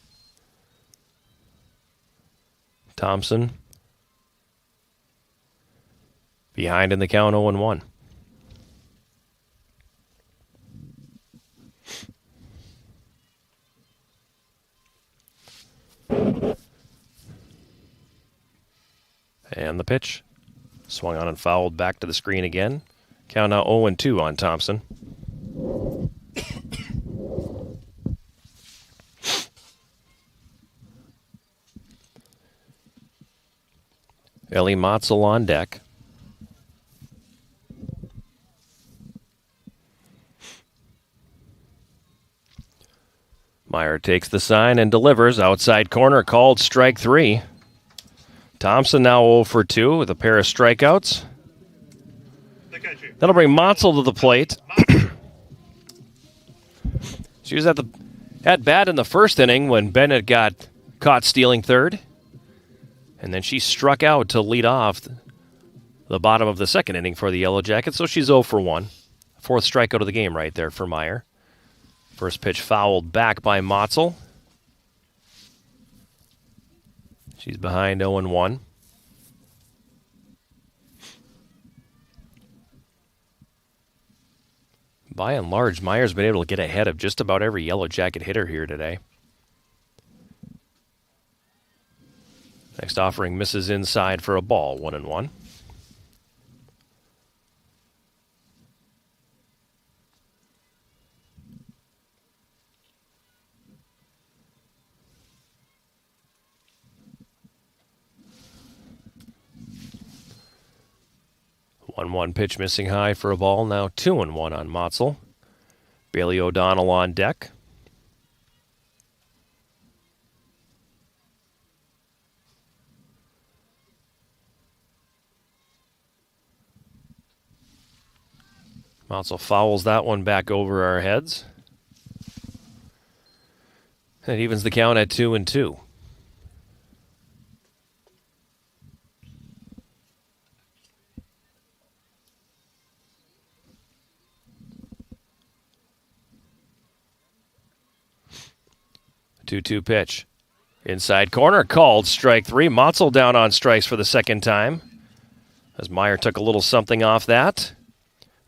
Thompson behind in the count, 0-1. And the pitch. Swung on and fouled back to the screen again. Count now 0-2 on Thompson. Ellie Motzel on deck. Meyer takes the sign and delivers. Outside corner called strike 3. Thompson now 0 for 2 with a pair of strikeouts. That'll bring Motzel to the plate. She was at bat in the first inning when Bennett got caught stealing third. And then she struck out to lead off the bottom of the second inning for the Yellow Jackets, so she's 0 for 1. Fourth strikeout of the game right there for Meyer. First pitch fouled back by Motzel. She's behind 0-1. By and large, Meyer's been able to get ahead of just about every Yellow Jacket hitter here today. Next offering misses inside for a ball, 1-1. One pitch missing high for a ball. Now 2-1 on Motzel. Bailey O'Donnell on deck. Motzel fouls that one back over our heads. It evens the count at 2-2. Two pitch. Inside corner called strike 3. Motzel down on strikes for the second time as Meyer took a little something off that.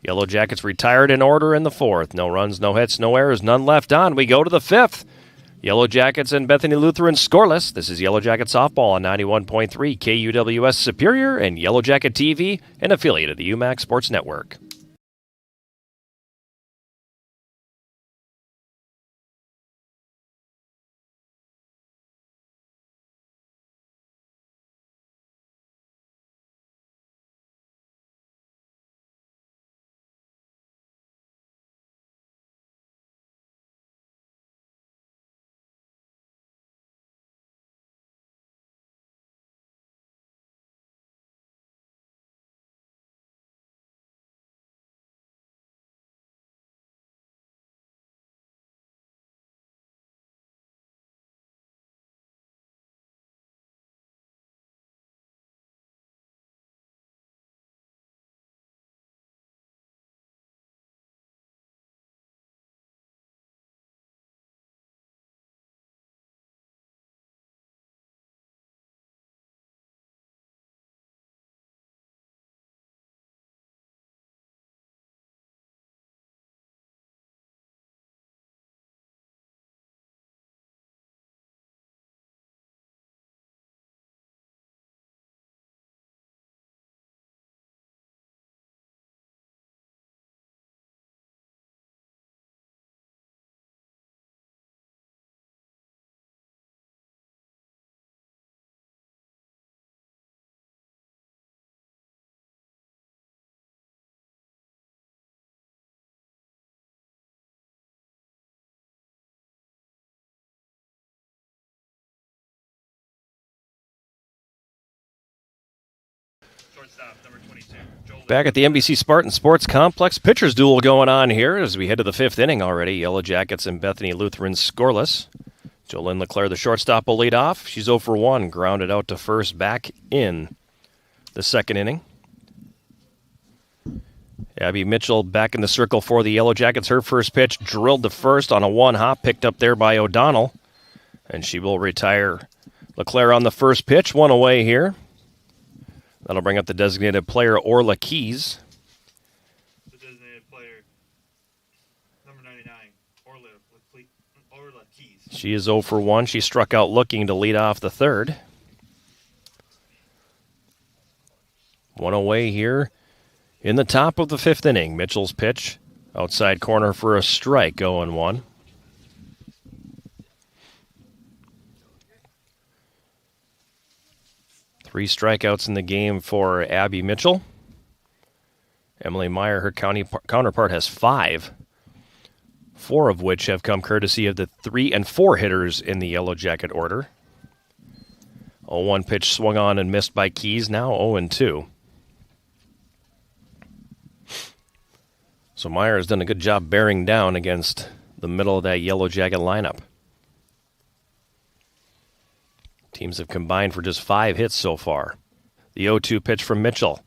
Yellow Jackets retired in order in the fourth. No runs, no hits, no errors, none left on. We go to the fifth. Yellow Jackets and Bethany Lutheran scoreless. This is Yellow Jacket Softball on 91.3 KUWS Superior and Yellow Jacket TV, an affiliate of the UMAC Sports Network. shortstop, number 22. Joel Back at the NBC Spartan Sports Complex, pitcher's duel going on here as we head to the 5th inning already. Yellow Jackets and Bethany Lutheran scoreless. Jolynn LeClaire, the shortstop, will lead off. She's 0 for 1, grounded out to first back in the 2nd inning. Abby Mitchell back in the circle for the Yellow Jackets. Her first pitch drilled to first on a one-hop, picked up there by O'Donnell. And she will retire LeClaire on the first pitch. One away here. That'll bring up the designated player, Orla Keys. The designated player, number 99, Orla Keys. She is 0 for 1. She struck out looking to lead off the 3rd. One away here in the top of the 5th inning. Mitchell's pitch, outside corner for a strike, 0-1. Three strikeouts in the game for Abby Mitchell. Emily Meyer, her counterpart, has 5. 4 of which have come courtesy of the 3 and 4 hitters in the Yellow Jacket order. 0-1 pitch swung on and missed by Keys, now 0-2. So Meyer has done a good job bearing down against the middle of that Yellow Jacket lineup. Teams have combined for just 5 hits so far. The 0-2 pitch from Mitchell.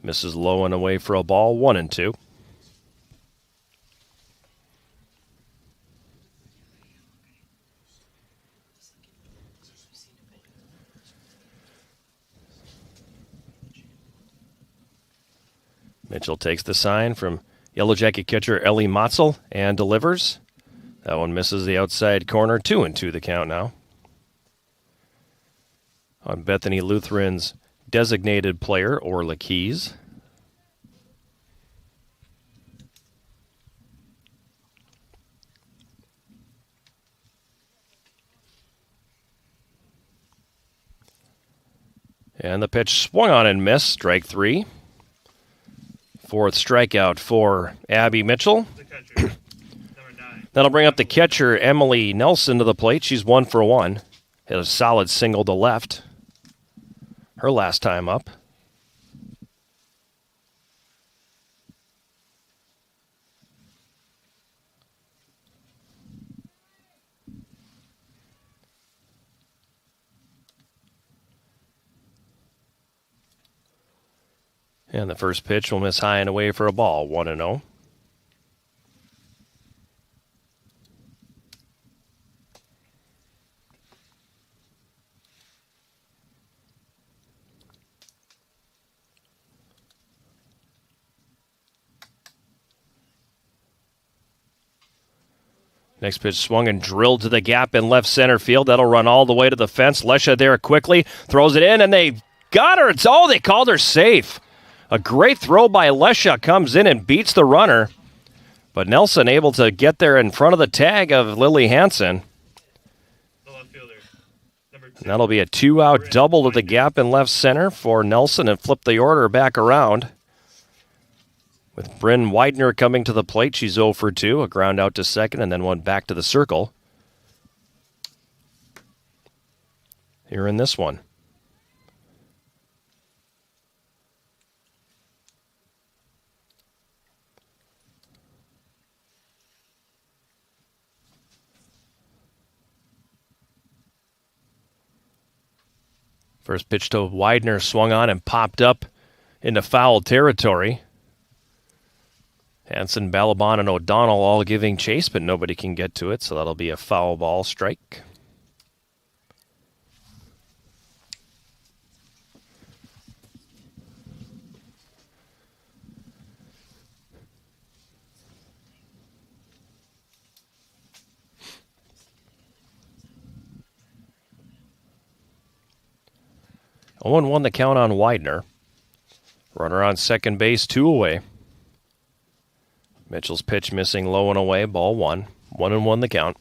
Misses low and away for a ball, 1-2. Mitchell takes the sign from Yellow Jacket catcher Ellie Motzel and delivers. That one misses the outside corner. 2-2 the count now. On Bethany Lutheran's designated player, Orla Keys. And the pitch swung on and missed. Strike 3. 4th strikeout for Abby Mitchell. That'll bring up the catcher, Emily Nelson, to the plate. She's 1 for 1. Hit a solid single to left. Her last time up. And the first pitch will miss high and away for a ball, 1-0. Next pitch swung and drilled to the gap in left center field. That'll run all the way to the fence. Lesha there quickly throws it in, and they got her. They called her safe. A great throw by Lesha comes in and beats the runner. But Nelson able to get there in front of the tag of Lily Hansen. And that'll be a 2-out double to the gap in left center for Nelson and flip the order back around. With Bryn Widener coming to the plate, she's 0 for 2. A ground out to second and then one back to the circle. Here in this one. First pitch to Widener swung on and popped up into foul territory. Hansen, Balaban, and O'Donnell all giving chase, but nobody can get to it, so that'll be a foul ball strike. Owen won the count on Widener. Runner on second base, 2 away. Mitchell's pitch missing low and away, ball 1. 1-1 the count.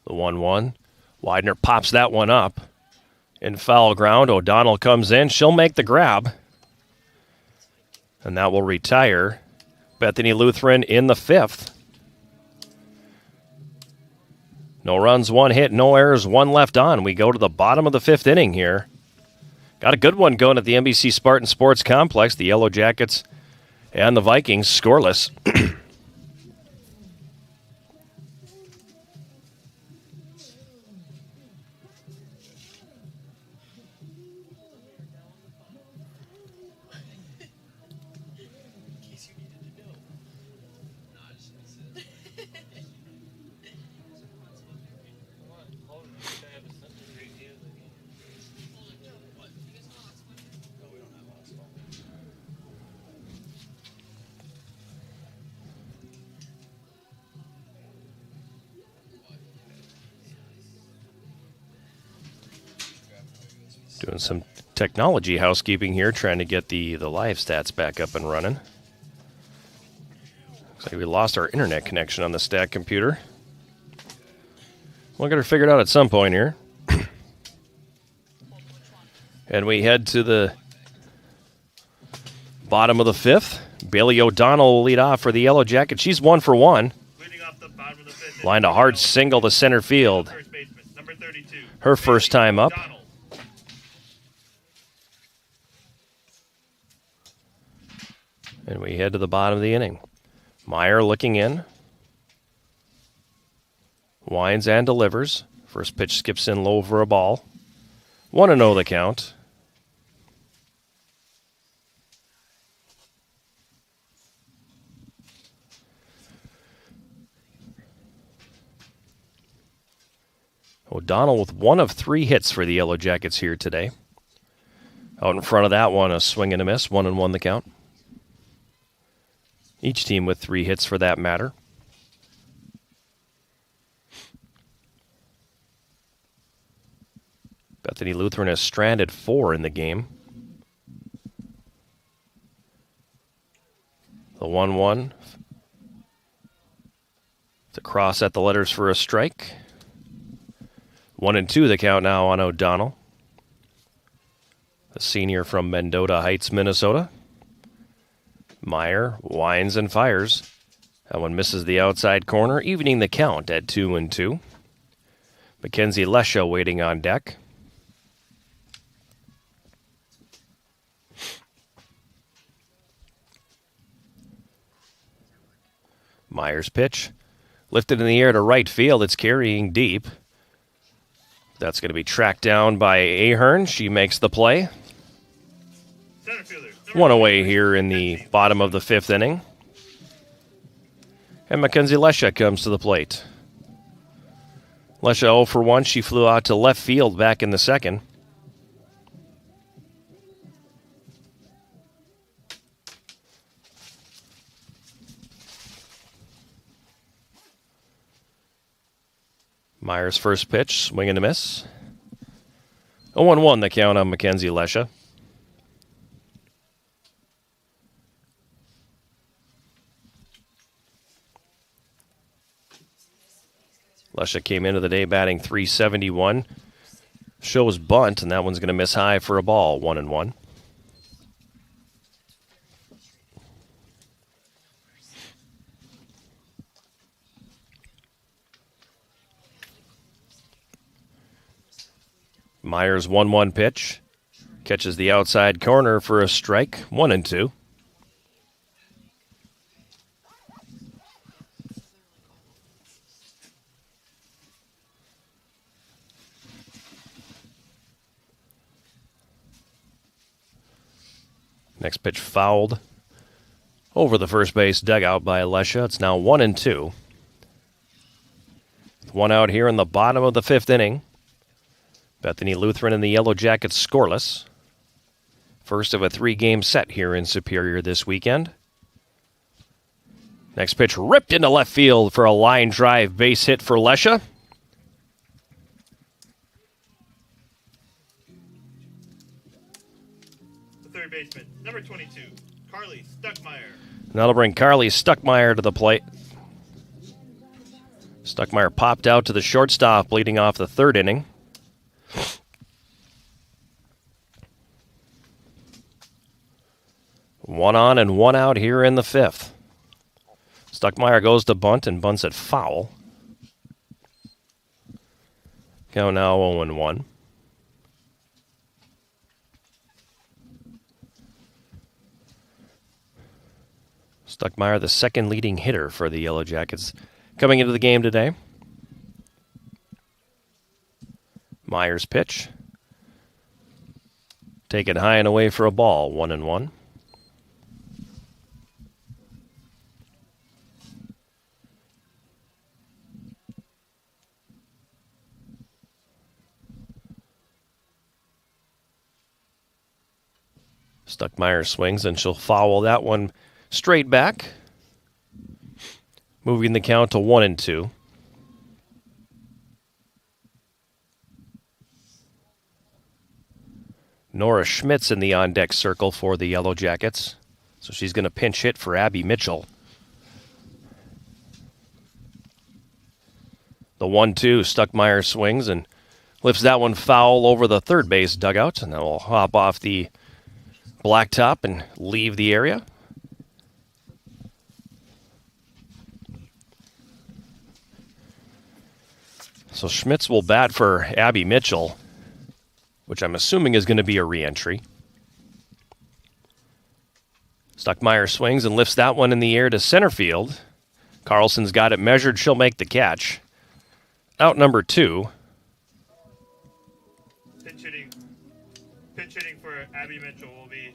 The 1-1. Widener pops that one up. In foul ground, O'Donnell comes in. She'll make the grab. And that will retire Bethany Lutheran in the 5th. No runs, 1 hit, no errors, 1 left on. We go to the bottom of the 5th inning here. Got a good one going at the NBC Spartan Sports Complex. The Yellow Jackets and the Vikings scoreless. Doing some technology housekeeping here, trying to get the live stats back up and running. Looks like we lost our internet connection on the stat computer. We'll get her figured out at some point here. And we head to the bottom of the 5th. Bailey O'Donnell will lead off for the Yellow Jackets. She's 1 for 1. Lined a hard single to center field. Her first time up. And we head to the bottom of the inning. Meyer looking in. Winds and delivers. First pitch skips in low for a ball. 1-0 the count. O'Donnell with 1 of 3 hits for the Yellow Jackets here today. Out in front of that one, a swing and a miss. 1-1 the count. Each team with 3 hits for that matter. Bethany Lutheran has stranded 4 in the game. The 1-1. It's a cross at the letters for a strike. 1-2 the count now on O'Donnell. The senior from Mendota Heights, Minnesota. Meyer winds and fires. That one misses the outside corner, evening the count at 2-2. Mackenzie Lesha waiting on deck. Meyer's pitch. Lifted in the air to right field. It's carrying deep. That's going to be tracked down by Ahern. She makes the play. One away here in the bottom of the 5th inning. And Mackenzie Lesha comes to the plate. Lesha 0 for 1. She flew out to left field back in the 2nd. Meyer's first pitch, swing and a miss. 0-1 the count on Mackenzie Lesha. Lesha came into the day batting .371. Shows bunt, and that one's going to miss high for a ball, 1-1. Meyer's 1-1 pitch. Catches the outside corner for a strike, 1-2. Next pitch fouled over the first base dugout by Lesha. It's now 1-2. One out here in the bottom of the 5th inning. Bethany Lutheran and the Yellow Jackets scoreless. First of a 3-game set here in Superior this weekend. Next pitch ripped into left field for a line drive base hit for Lesha. The third baseman, number 22, Carly Stuckmeyer. That'll bring Carly Stuckmeyer to the plate. Stuckmeyer popped out to the shortstop, leading off the 3rd inning. 1 on and 1 out here in the 5th. Stuckmeyer goes to bunt and bunts it foul. Count now 0-1. Stuckmeyer, the second leading hitter for the Yellow Jackets coming into the game today. Myers pitch. Taken high and away for a ball, 1-1. Stuckmeyer swings and she'll foul that one straight back. Moving the count to 1-2. Nora Schmitz in the on-deck circle for the Yellow Jackets. So she's going to pinch hit for Abby Mitchell. The 1-2, Stuckmeyer swings and lifts that one foul over the third base dugout, and then will hop off the blacktop and leave the area. So Schmitz will bat for Abby Mitchell, which I'm assuming is going to be a re-entry. Stuckmeyer swings and lifts that one in the air to center field. Carlson's got it measured. She'll make the catch. Out number 2. Pinch hitting for Abby Mitchell will be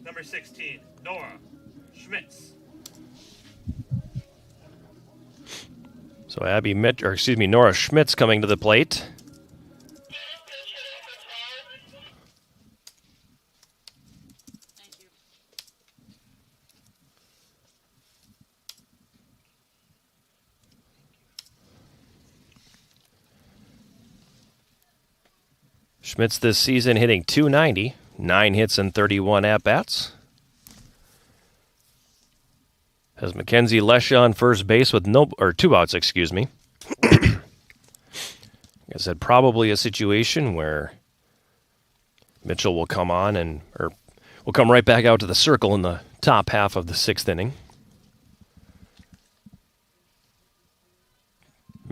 number 16, Nora Schmitz. So Nora Schmitz coming to the plate. Schmitz this season hitting .290, 9 hits and 31 at-bats. Has Mackenzie Lesha on first base with 2 outs, excuse me. I said probably a situation where Mitchell will come on will come right back out to the circle in the top half of the 6th inning.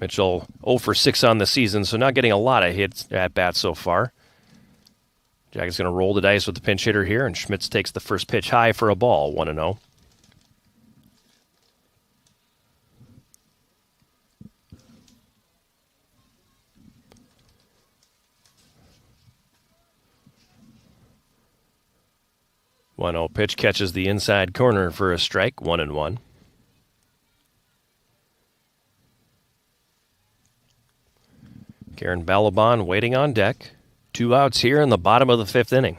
Mitchell 0 for 6 on the season, so not getting a lot of hits at bats so far. Jacket's going to roll the dice with the pinch hitter here, and Schmitz takes the first pitch high for a ball, 1-0. Pitch catches the inside corner for a strike, 1-1. Karen Balaban waiting on deck. 2 outs here in the bottom of the 5th inning.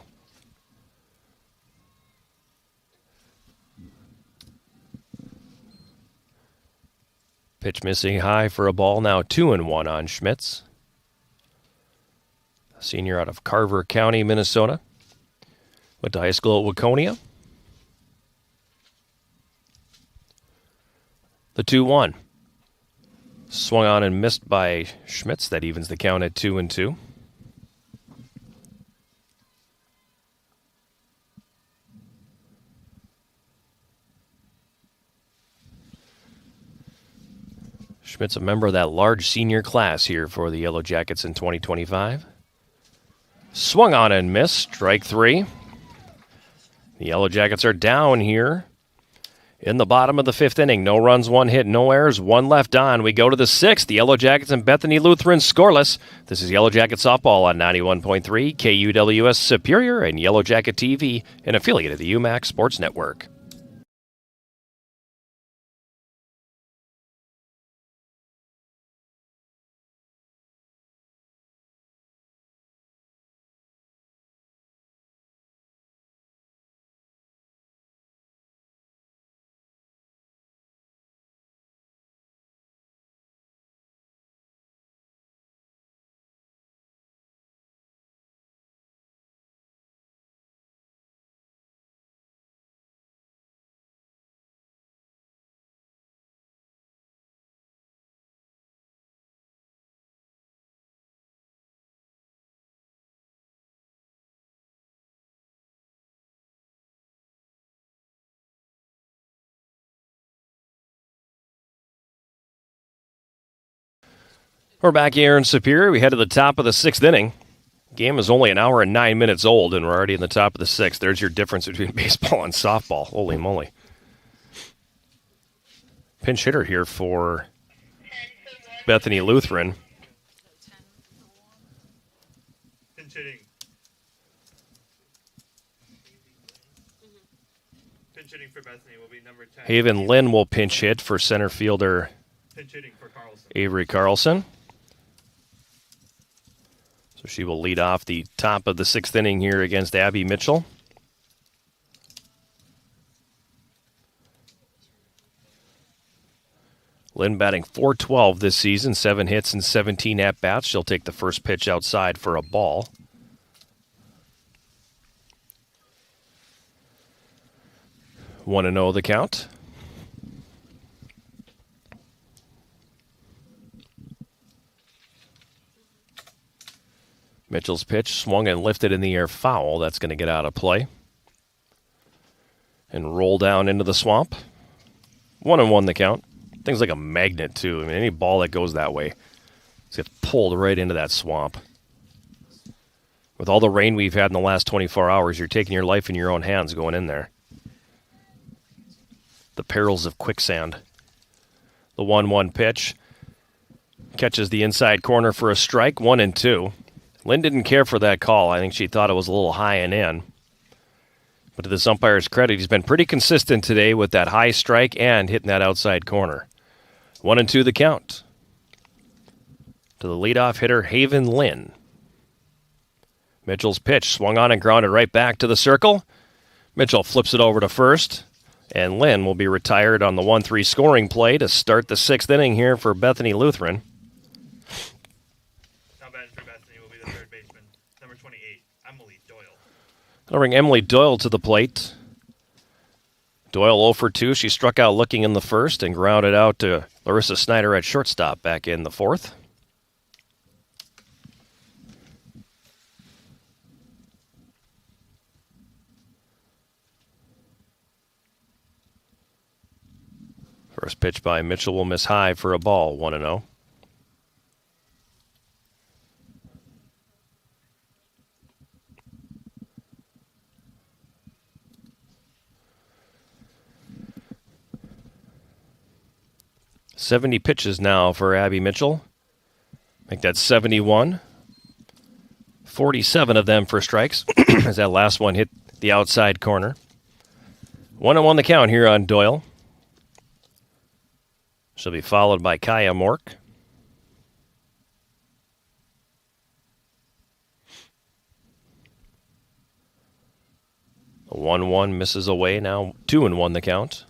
Pitch missing high for a ball, now 2-1 on Schmitz. A senior out of Carver County, Minnesota. Went to high school at Waconia. The 2-1. Swung on and missed by Schmitz. That evens the count at 2-2. Schmitz, a member of that large senior class here for the Yellow Jackets in 2025. Swung on and missed. Strike 3. The Yellow Jackets are down here in the bottom of the 5th inning. No runs, 1 hit, no errors, 1 left on. We go to the 6th. The Yellow Jackets and Bethany Lutheran scoreless. This is Yellow Jacket Softball on 91.3 KUWS Superior and Yellow Jacket TV, an affiliate of the UMAC Sports Network. We're back here in Superior. We head to the top of the 6th inning. Game is only an hour and 9 minutes old, and we're already in the top of the 6th. There's your difference between baseball and softball. Holy moly. Pinch hitter here for Bethany Lutheran. Pinch hitting. Pinch hitting for Bethany will be number 10. Haven Lynn will pinch hit for center fielder Pinch hitting for Carlson. Avery Carlson. So she will lead off the top of the 6th inning here against Abby Mitchell. Lynn batting .412 this season, 7 hits and 17 at-bats. She'll take the first pitch outside for a ball. Want to know the count? Mitchell's pitch swung and lifted in the air foul. That's going to get out of play. And roll down into the swamp. 1-1 the count. Thing's like a magnet, too. I mean, any ball that goes that way gets pulled right into that swamp. With all the rain we've had in the last 24 hours, you're taking your life in your own hands going in there. The perils of quicksand. The 1-1 pitch. Catches the inside corner for a strike, 1-2. Lynn didn't care for that call. I think she thought it was a little high and in. But to this umpire's credit, he's been pretty consistent today with that high strike and hitting that outside corner. 1-2 the count. To the leadoff hitter, Haven Lynn. Mitchell's pitch swung on and grounded right back to the circle. Mitchell flips it over to first. And Lynn will be retired on the 1-3 scoring play to start the 6th inning here for Bethany Lutheran. I'll bring Emily Doyle to the plate. Doyle 0 for 2. She struck out looking in the first and grounded out to Larissa Snyder at shortstop back in the 4th. First pitch by Mitchell will miss high for a ball, 1-0. .70 pitches now for Abby Mitchell. Make that 71. 47 of them for strikes as that last one hit the outside corner. 1-1 the count here on Doyle. She'll be followed by Kaya Mork. A 1-1 misses away now. 2-1 the count.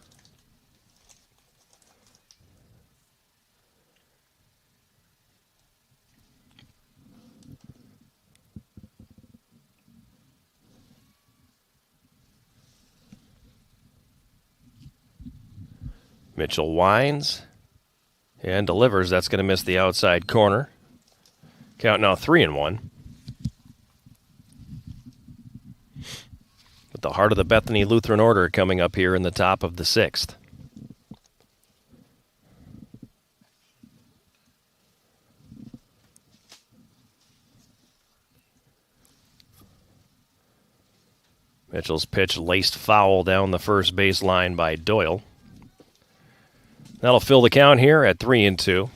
Mitchell winds and delivers. That's going to miss the outside corner. Count now 3-1. With the heart of the Bethany Lutheran order coming up here in the top of the 6th. Mitchell's pitch laced foul down the first base line by Doyle. That'll fill the count here at 3-2.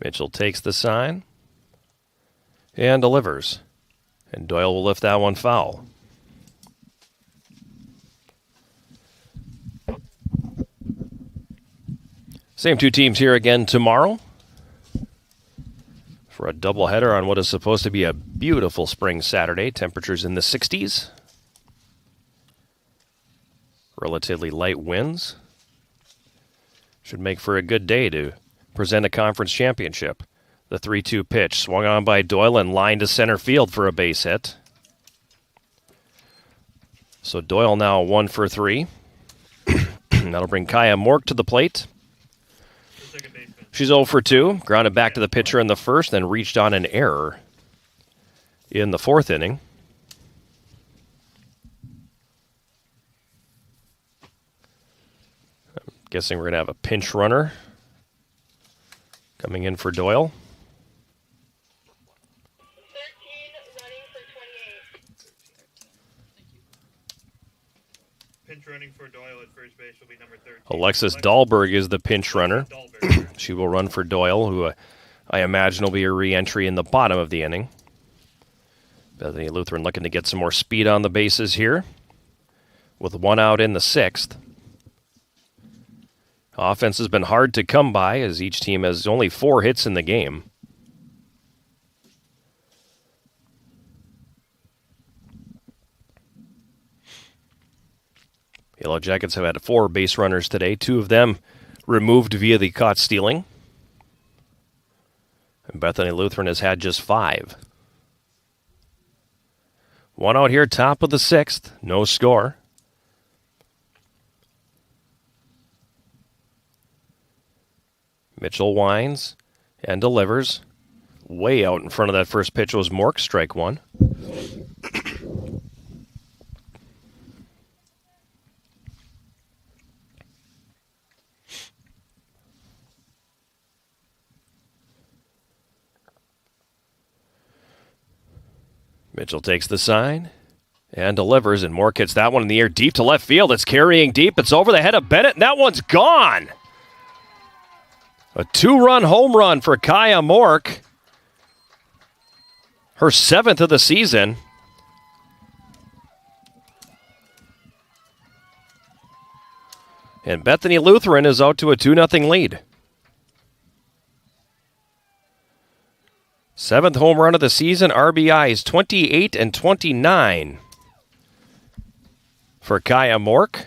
Mitchell takes the sign and delivers. And Doyle will lift that one foul. Same two teams here again tomorrow for a doubleheader on what is supposed to be a beautiful spring Saturday. Temperatures in the 60s. Relatively light winds. Should make for a good day to present a conference championship. The 3-2 pitch swung on by Doyle and lined to center field for a base hit. So Doyle now 1 for 3. That'll bring Kaya Mork to the plate. She's 0 for 2. Grounded back to the pitcher in the first, then reached on an error in the 4th inning. I'm guessing we're going to have a pinch runner coming in for Doyle. Pinch running for Doyle at first base will be number 13. Alexis Dahlberg is the pinch runner. She will run for Doyle, who I imagine will be a re-entry in the bottom of the inning. Bethany Lutheran looking to get some more speed on the bases here, with 1 out in the 6th. Offense has been hard to come by, as each team has only 4 hits in the game. Yellow Jackets have had 4 base runners today, 2 of them removed via the caught stealing. And Bethany Lutheran has had just 5. 1 out here, top of the 6th, no score. Mitchell winds and delivers. Way out in front of that first pitch was Mork, strike 1. Mitchell takes the sign and delivers, and Mork hits that one in the air deep to left field. It's carrying deep. It's over the head of Bennett, and that one's gone. A 2-run home run for Kaya Mork. Her 7th of the season. And Bethany Lutheran is out to a 2-0 lead. 7th home run of the season. RBIs 28 and 29 for Kaya Mork.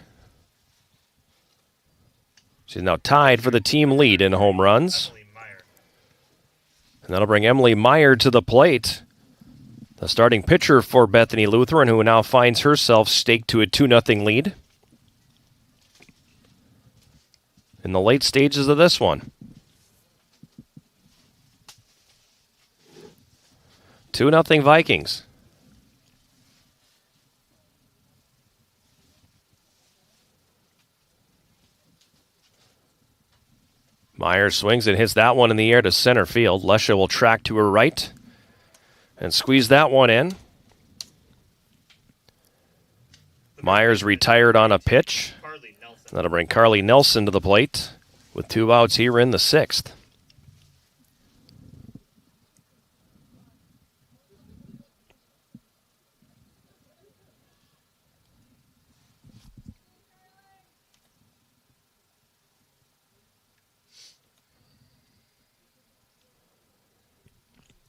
She's now tied for the team lead in home runs. And that'll bring Emily Meyer to the plate. The starting pitcher for Bethany Lutheran, who now finds herself staked to a 2-0 lead in the late stages of this one. 2-0 Vikings. Meyer swings and hits that one in the air to center field. Lesha will track to her right and squeeze that one in. Meyer's retired on a pitch. That'll bring Carly Nelson to the plate with 2 outs here in the 6th.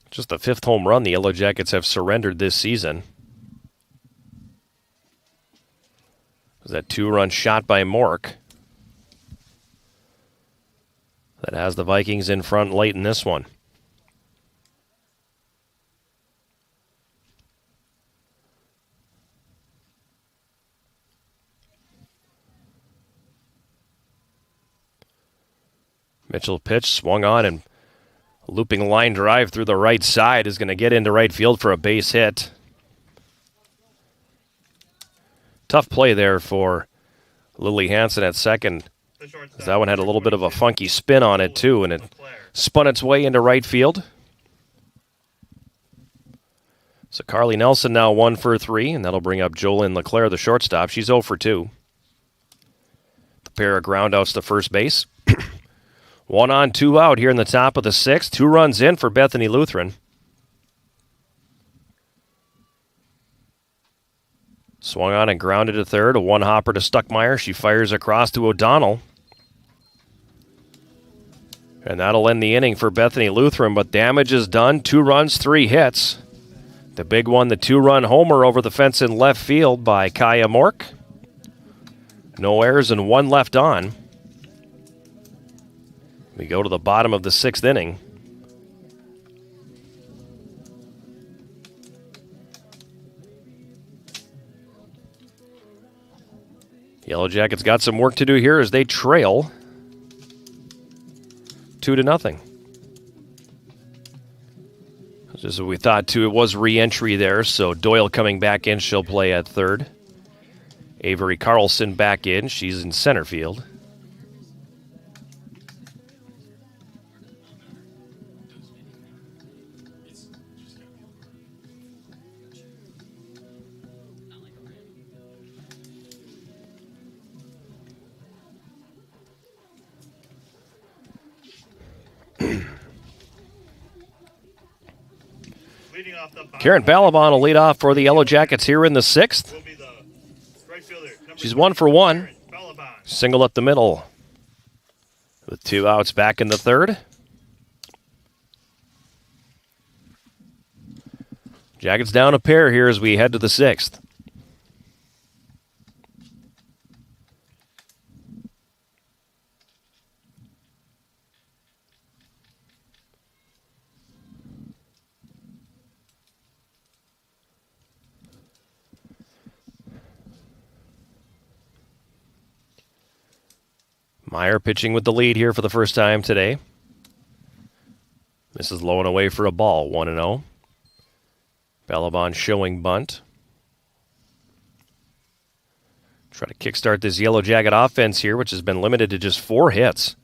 Just the 5th home run the Yellow Jackets have surrendered this season. Was that 2-run shot by Mork that has the Vikings in front late in this one. Mitchell pitch, swung on, and looping line drive through the right side is going to get into right field for a base hit. Tough play there for Lily Hansen at second. That one had a little bit of a funky spin on it too, and it spun its way into right field. So Carly Nelson now 1 for 3, and that'll bring up Jolyn LeClaire, the shortstop. She's 0 for 2. The pair of groundouts to first base. 1 on, 2 out here in the top of the 6th. 2 runs in for Bethany Lutheran. Swung on and grounded to third. A 1-hopper to Stuckmeyer. She fires across to O'Donnell. And that'll end the inning for Bethany Lutheran, but damage is done. 2 runs, 3 hits. The big one, the 2-run homer over the fence in left field by Kaya Mork. No errors and 1 left on. We go to the bottom of the 6th inning. Yellow Jackets got some work to do here as they trail 2-0. Just as we thought, too, it was re-entry there, so Doyle coming back in. She'll play at third. Avery Carlson back in. She's in center field. Karen Balaban will lead off for the Yellow Jackets here in the 6th. She's 1 for 1. Single up the middle with 2 outs back in the 3rd. Jackets down a pair here as we head to the 6th. Meyer pitching with the lead here for the first time today. Misses low and away for a ball, 1-0. Balaban showing bunt. Try to kickstart this Yellow Jacket offense here, which has been limited to just 4 hits.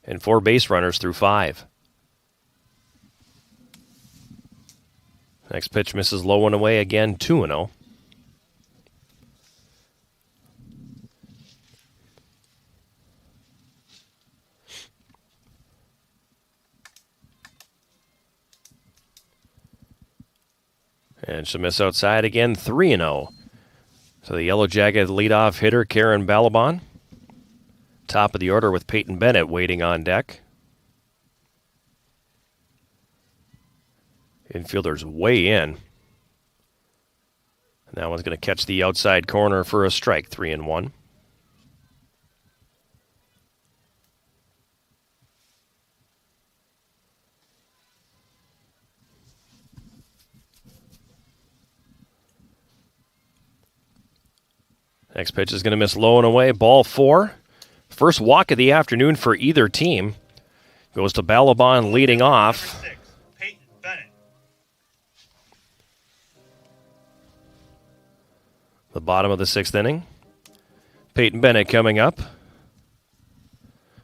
And 4 base runners through 5. Next pitch misses low and away again, 2-0. And she'll miss outside again, 3-0. So the Yellow Jacket leadoff hitter, Karen Balaban. Top of the order with Peyton Bennett waiting on deck. Infielders way in. And that one's going to catch the outside corner for a strike, 3-1. Next pitch is going to miss low and away. Ball 4. First walk of the afternoon for either team. Goes to Balaban leading off. The bottom of the 6th inning. Peyton Bennett coming up.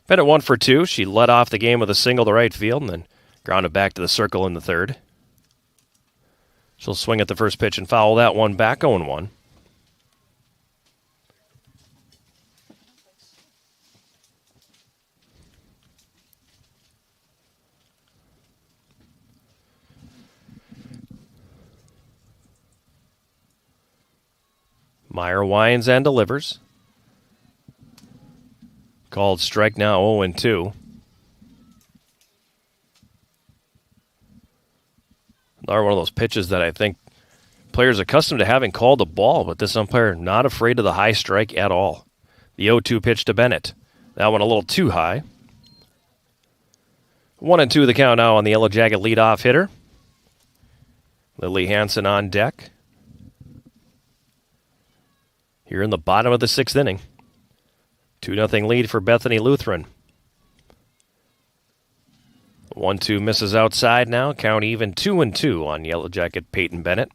Bennett 1 for 2. She led off the game with a single to right field and then grounded back to the circle in the 3rd. She'll swing at the first pitch and foul that one back, 0-1. Meyer winds and delivers. Called strike now, 0-2. Another one of those pitches that I think players accustomed to having called a ball, but this umpire not afraid of the high strike at all. The 0-2 pitch to Bennett. That one a little too high. 1-2 the count now on the Yellow Jacket leadoff hitter. Lily Hansen on deck. Here in the bottom of the 6th inning. 2-0 lead for Bethany Lutheran. 1-2 misses outside now. Count even, 2-2 on Yellow Jacket Peyton Bennett.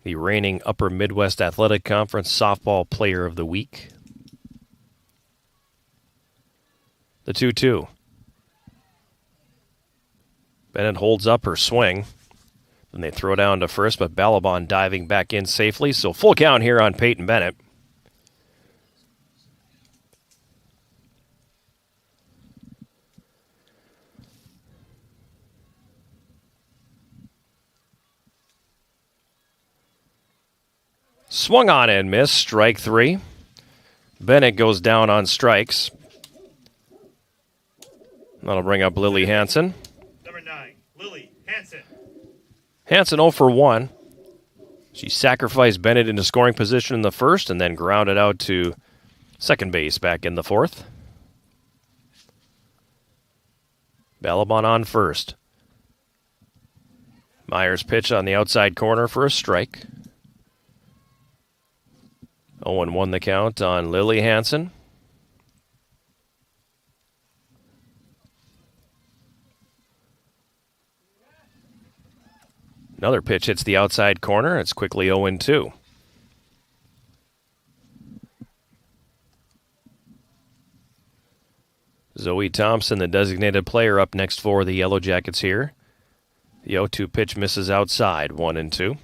The reigning Upper Midwest Athletic Conference Softball Player of the Week. The 2-2. Bennett holds up her swing. Then they throw down to first, but Balaban diving back in safely. So full count here on Peyton Bennett. Swung on and missed, strike 3. Bennett goes down on strikes. That'll bring up Lily Hansen. Number 9, Lily Hansen. Hansen 0 for 1. She sacrificed Bennett into scoring position in the 1st and then grounded out to second base back in the 4th. Balaban on first. Myers pitch on the outside corner for a strike. 0-1 the count on Lily Hansen. Another pitch hits the outside corner. It's quickly 0-2. Zoe Thompson, the designated player, up next for the Yellow Jackets here. The 0-2 pitch misses outside, 1-2.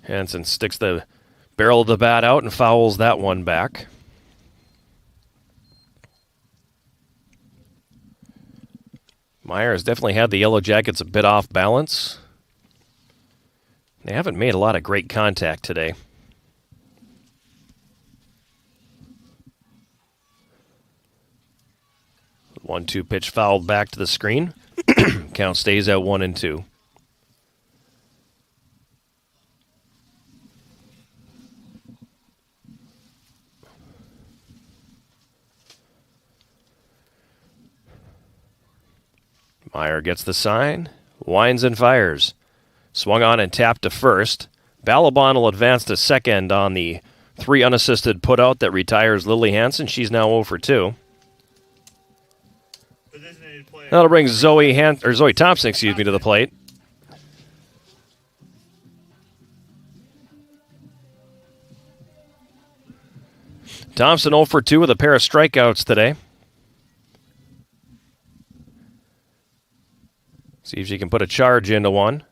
Hansen sticks the barrel of the bat out and fouls that one back. Myers definitely had the Yellow Jackets a bit off balance. They haven't made a lot of great contact today. The 1-2 pitch fouled back to the screen. Count stays at 1-2. Meyer gets the sign, winds and fires. Swung on and tapped to first. Balaban will advance to second on the 3 unassisted putout that retires Lily Hansen. She's now 0 for 2. That'll bring Zoe Thompson, to the plate. Thompson 0 for 2 with a pair of strikeouts today. See if she can put a charge into one.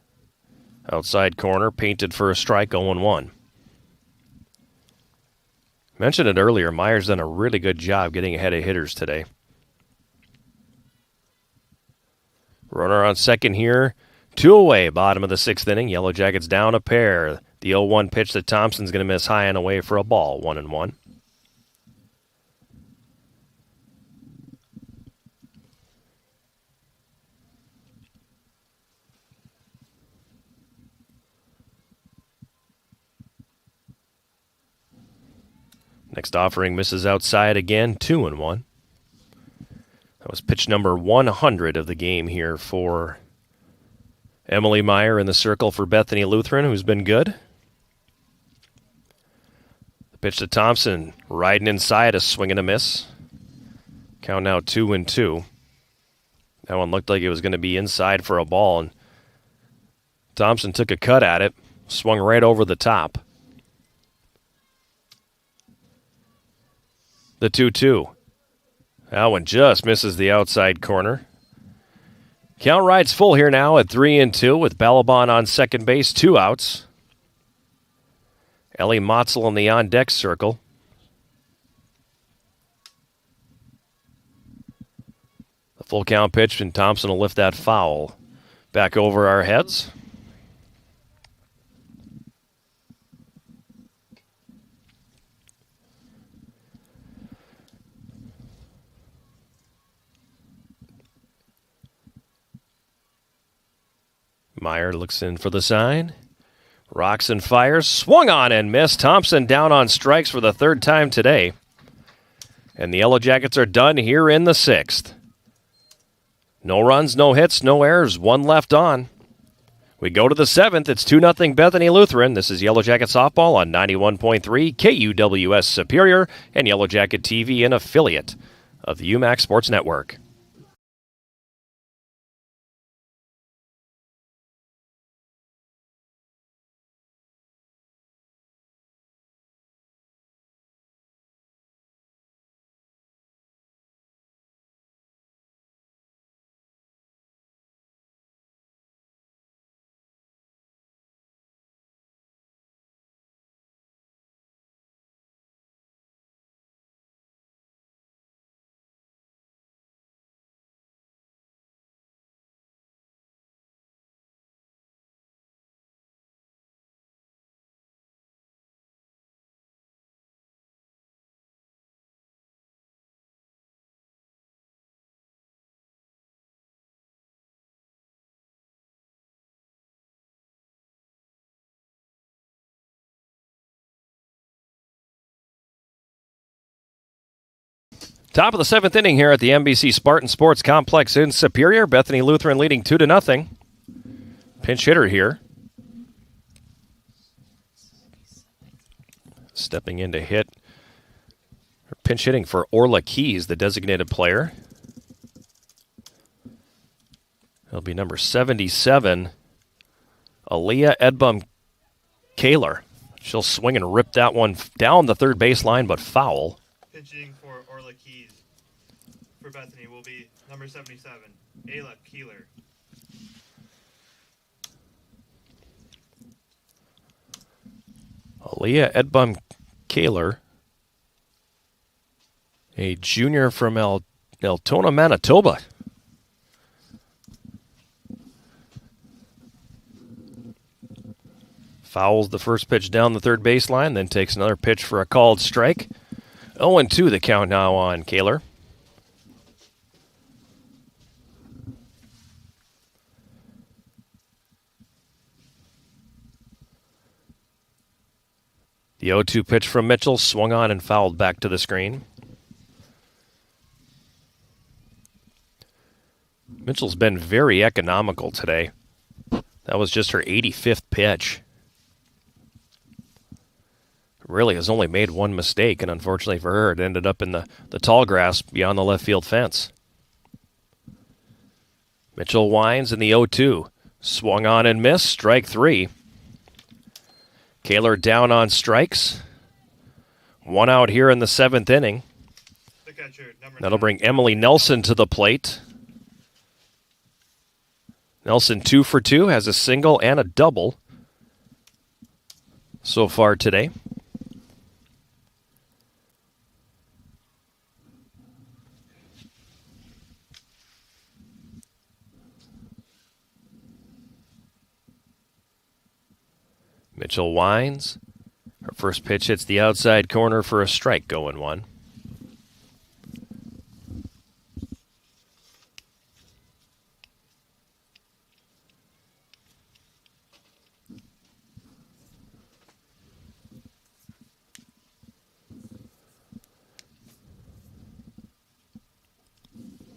Outside corner, painted for a strike, 0-1. Mentioned it earlier, Myers done a really good job getting ahead of hitters today. Runner on second here, 2 away, bottom of the 6th inning. Yellow Jackets down a pair. The 0-1 pitch that Thompson's going to miss high and away for a ball, 1-1. Next offering misses outside again, 2-1. That was pitch number 100 of the game here for Emily Meyer in the circle for Bethany Lutheran, who's been good. The pitch to Thompson, riding inside, a swing and a miss. Count now 2-2. That one looked like it was going to be inside for a ball, and Thompson took a cut at it, swung right over the top. The 2-2. That one just misses the outside corner. Count rides full here now at 3-2 with Balaban on second base, 2 outs. Ellie Motzel in the on-deck circle. The full count pitch, and Thompson will lift that foul back over our heads. Meyer looks in for the sign. Rocks and fires. Swung on and missed. Thompson down on strikes for the 3rd time today. And the Yellow Jackets are done here in the 6th. No runs, no hits, no errors. 1 left on. We go to the 7th. It's 2-0 Bethany Lutheran. This is Yellow Jacket Softball on 91.3 KUWS Superior and Yellow Jacket TV, an affiliate of the UMAC Sports Network. Top of the 7th inning here at the NBC Spartan Sports Complex in Superior. Bethany Lutheran leading 2-0. Pinch hitter here. Stepping in to hit. Pinch hitting for Orla Keys, the designated player. It'll be number 77, Aaliyah Edbum Kaler. She'll swing and rip that one down the third baseline, but foul. Pitching for Orla Keys for Bethany will be number 77, Ayla Keeler. Aaliyah Edbum Kaler, a junior from Altona, Manitoba. Fouls the first pitch down the third baseline, then takes another pitch for a called strike. 0-2 the count now on Kaler. The 0-2 pitch from Mitchell swung on and fouled back to the screen. Mitchell's been very economical today. That was just her 85th pitch. Really has only made one mistake, and unfortunately for her, it ended up in the tall grass beyond the left field fence. Mitchell winds in the 0-2. Swung on and missed, strike 3. Kaler down on strikes. One out here in the 7th inning. That'll bring Emily Nelson to the plate. Nelson 2 for 2, has a single and a double so far today. Mitchell winds. Her first pitch hits the outside corner for a strike, going 1.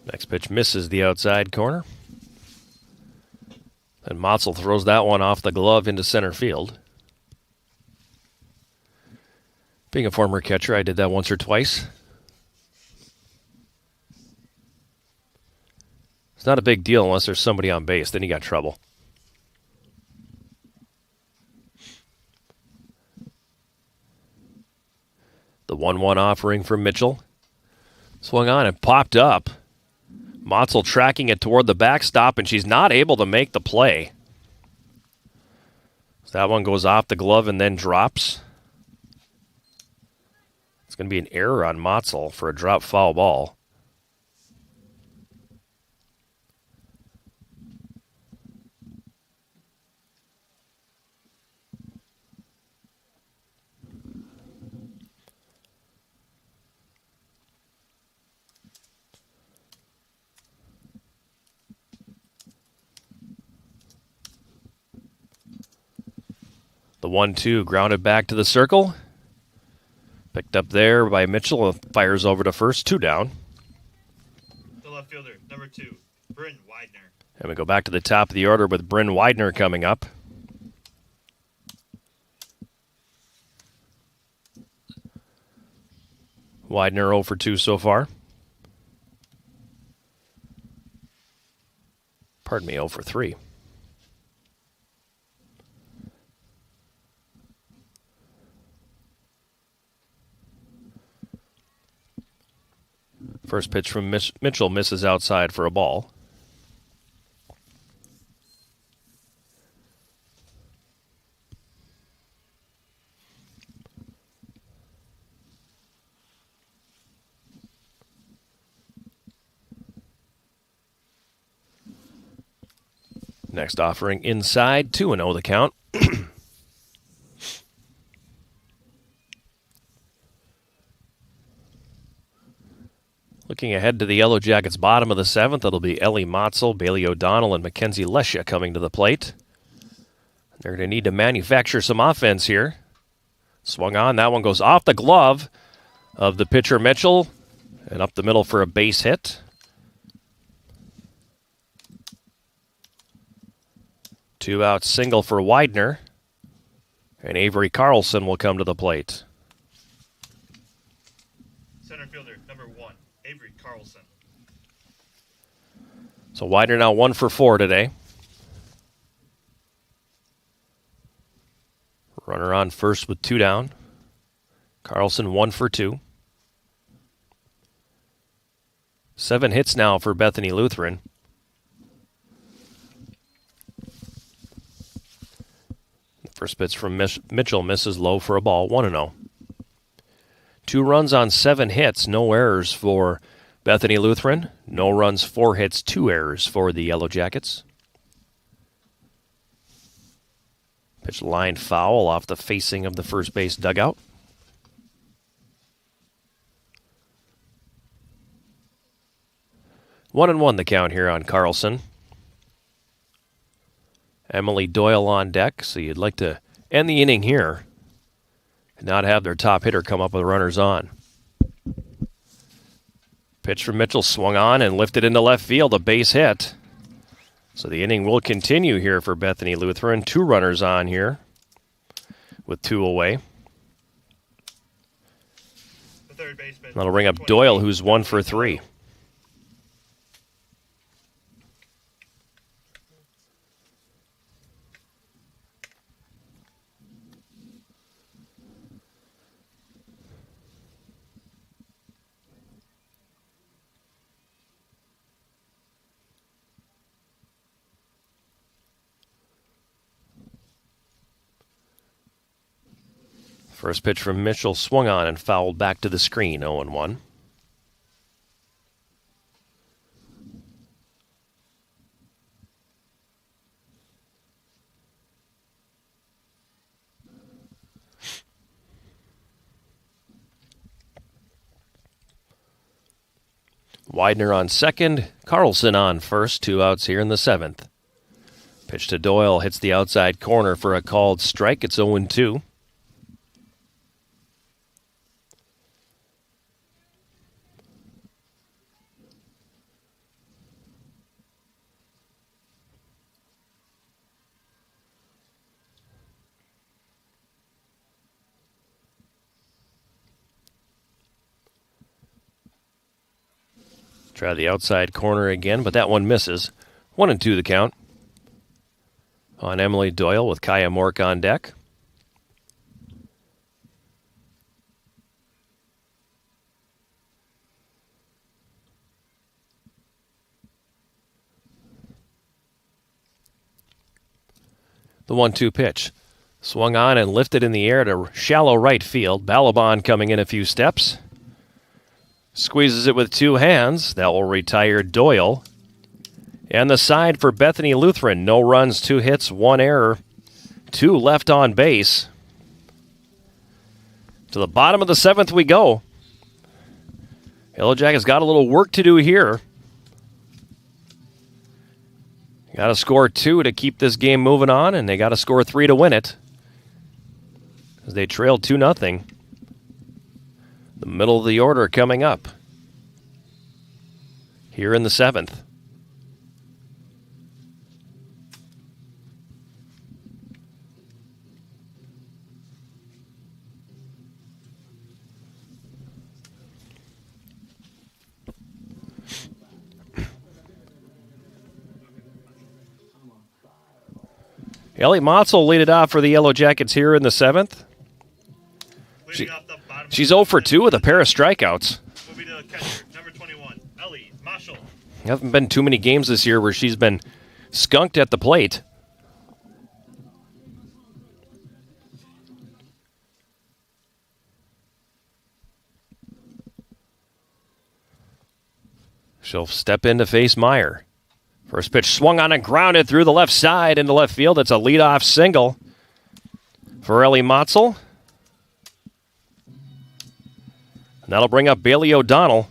Next pitch misses the outside corner. And Motzel throws that one off the glove into center field. Being a former catcher, I did that once or twice. It's not a big deal unless there's somebody on base. Then you got trouble. The 1-1 offering from Mitchell. Swung on and popped up. Motzel tracking it toward the backstop, and she's not able to make the play. So that one goes off the glove and then drops. It's going to be an error on Motzel for a drop foul ball. The 1-2 grounded back to the circle. Picked up there by Mitchell. Fires over to first. 2 down. The left fielder, number 2, Bryn Widener. And we go back to the top of the order with Bryn Widener coming up. Widener 0 for 2 so far. Pardon me, 0 for 3. First pitch from Mitchell misses outside for a ball. Next offering inside, 2-0 the count. Looking ahead to the Yellow Jackets' bottom of the 7th, it'll be Ellie Motzel, Bailey O'Donnell, and Mackenzie Lesha coming to the plate. They're going to need to manufacture some offense here. Swung on, that one goes off the glove of the pitcher Mitchell. And up the middle for a base hit. 2-out single for Widener. And Avery Carlson will come to the plate. Center fielder, number 1, Avery Carlson. So Widener now 1 for 4 today. Runner on first with 2 down. Carlson 1 for 2. 7 hits now for Bethany Lutheran. First pitch from Mitchell misses low for a ball, 1-0. 2 runs on 7 hits, no errors for Bethany Lutheran. No runs, 4 hits, 2 errors for the Yellow Jackets. Pitch line foul off the facing of the first base dugout. 1-1 the count here on Carlson. Emily Doyle on deck, so you'd like to end the inning here and not have their top hitter come up with runners on. Pitch from Mitchell swung on and lifted into left field, a base hit. So the inning will continue here for Bethany Lutheran. 2 runners on here with 2 away. The third baseman. That'll bring up Doyle, who's 1 for 3. First pitch from Mitchell swung on and fouled back to the screen, 0-1. Widener on second, Carlson on first, 2 outs here in the 7th. Pitch to Doyle, hits the outside corner for a called strike. It's 0-2. Try the outside corner again, but that one misses. 1-2 the count on Emily Doyle with Kaya Mork on deck. The 1-2 pitch. Swung on and lifted in the air to shallow right field. Balaban coming in a few steps. Squeezes it with 2 hands. That will retire Doyle. And the side for Bethany Lutheran. No runs, 2 hits, 1 error. 2 left on base. To the bottom of the 7th we go. Yellow Jackets got a little work to do here. Got to score 2 to keep this game moving on, and they got to score 3 to win it. As they trailed 2-0. The middle of the order coming up here in the 7th. Ellie Motzel will lead it off for the Yellow Jackets here in the 7th. She's 0 for 2 with a pair of strikeouts. Will be the catcher, number 21, Ellie Marshall. There haven't been too many games this year where she's been skunked at the plate. She'll step in to face Meyer. First pitch swung on and grounded through the left side into left field. It's a leadoff single for Ellie Motzel. And that'll bring up Bailey O'Donnell.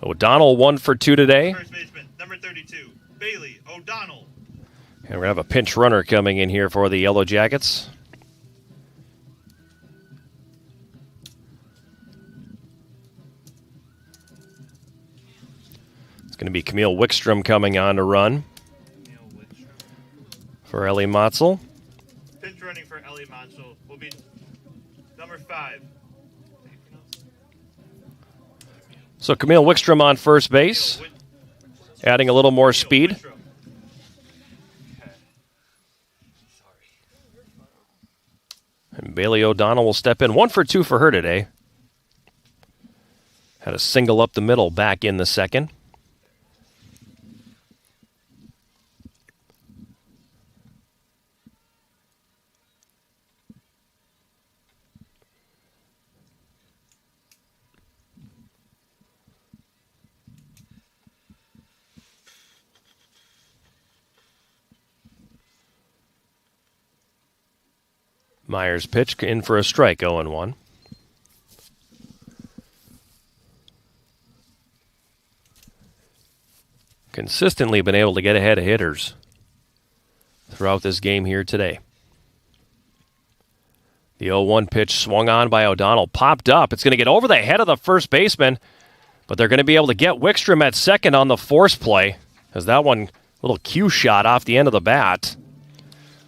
O'Donnell 1 for 2 today. First baseman, number 32, Bailey O'Donnell. And we're going to have a pinch runner coming in here for the Yellow Jackets. It's going to be Camille Wickstrom coming on to run for Ellie Motzel. Pinch running for Ellie Motzel will be number 5. So Camille Wickstrom on first base, adding a little more speed. And Bailey O'Donnell will step in. 1 for 2 for her today. Had a single up the middle back in the second. Myers pitch in for a strike, 0-1. Consistently been able to get ahead of hitters throughout this game here today. The 0-1 pitch swung on by O'Donnell, popped up. It's going to get over the head of the first baseman, but they're going to be able to get Wickstrom at second on the force play, as that one, little cue shot off the end of the bat,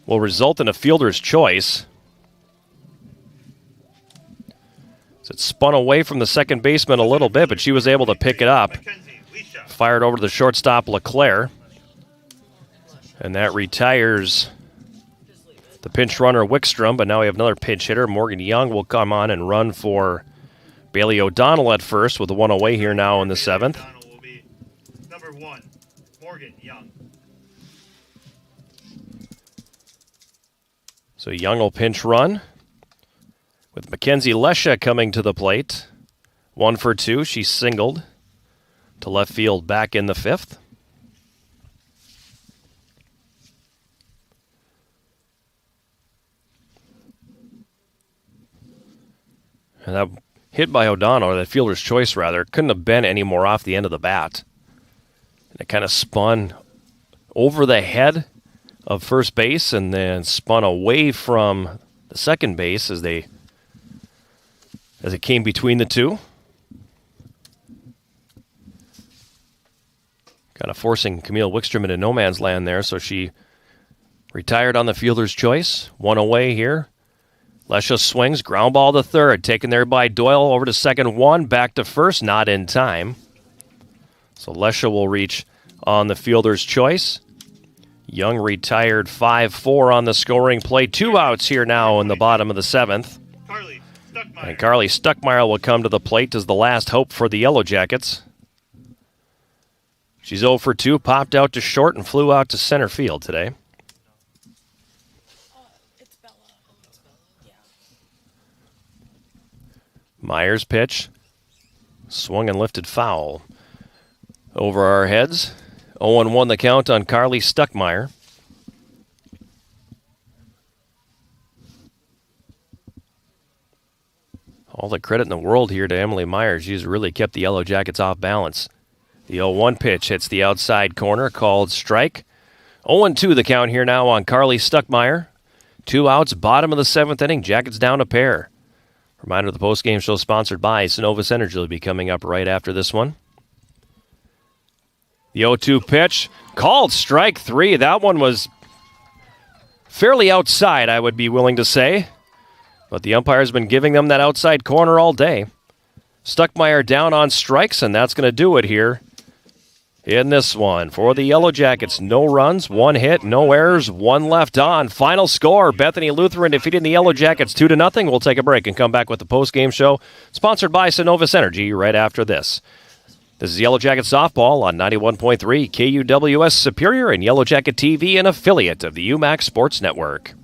will result in a fielder's choice. It spun away from the second baseman a little bit, but she was able to pick it up. Fired over to the shortstop, LeClaire. And that retires the pinch runner, Wickstrom, but now we have another pinch hitter. Morgan Young will come on and run for Bailey O'Donnell at first with the one away here now in the 7th. Will be number 1, Morgan Young. So Young will pinch run, with Mackenzie Lesha coming to the plate. 1 for 2. She singled to left field back in the 5th. And that hit by O'Donnell, or that fielder's choice rather, couldn't have been any more off the end of the bat. And it kind of spun over the head of first base and then spun away from the second base as it came between the two. Kind of forcing Camille Wickstrom into no man's land there, so she retired on the fielder's choice. 1 away here. Lesha swings, ground ball to third, taken there by Doyle, over to second 1, back to first, not in time. So Lesha will reach on the fielder's choice. Young retired 5-4 on the scoring play. 2 outs here now in the bottom of the 7th. And Carly Stuckmeyer will come to the plate as the last hope for the Yellow Jackets. She's 0 for 2, popped out to short and flew out to center field today. Myers pitch. Swung and lifted foul. Over our heads. 0-1 the count on Carly Stuckmeyer. All the credit in the world here to Emily Myers. She's really kept the Yellow Jackets off balance. The 0-1 pitch hits the outside corner, called strike. 0-2 the count here now on Carly Stuckmeyer. 2 outs, bottom of the 7th inning. Jackets down a pair. Reminder, the postgame show sponsored by Synovus Energy will be coming up right after this one. The 0-2 pitch, called strike 3. That one was fairly outside, I would be willing to say. But the umpire's been giving them that outside corner all day. Stuckmeyer down on strikes, and that's going to do it here in this one. For the Yellow Jackets, no runs, 1 hit, no errors, 1 left on. Final score, Bethany Lutheran defeating the Yellow Jackets 2-0. We'll take a break and come back with the post-game show, sponsored by Synovus Energy, right after this. This is Yellow Jacket Softball on 91.3 KUWS Superior and Yellow Jacket TV, an affiliate of the UMAC Sports Network.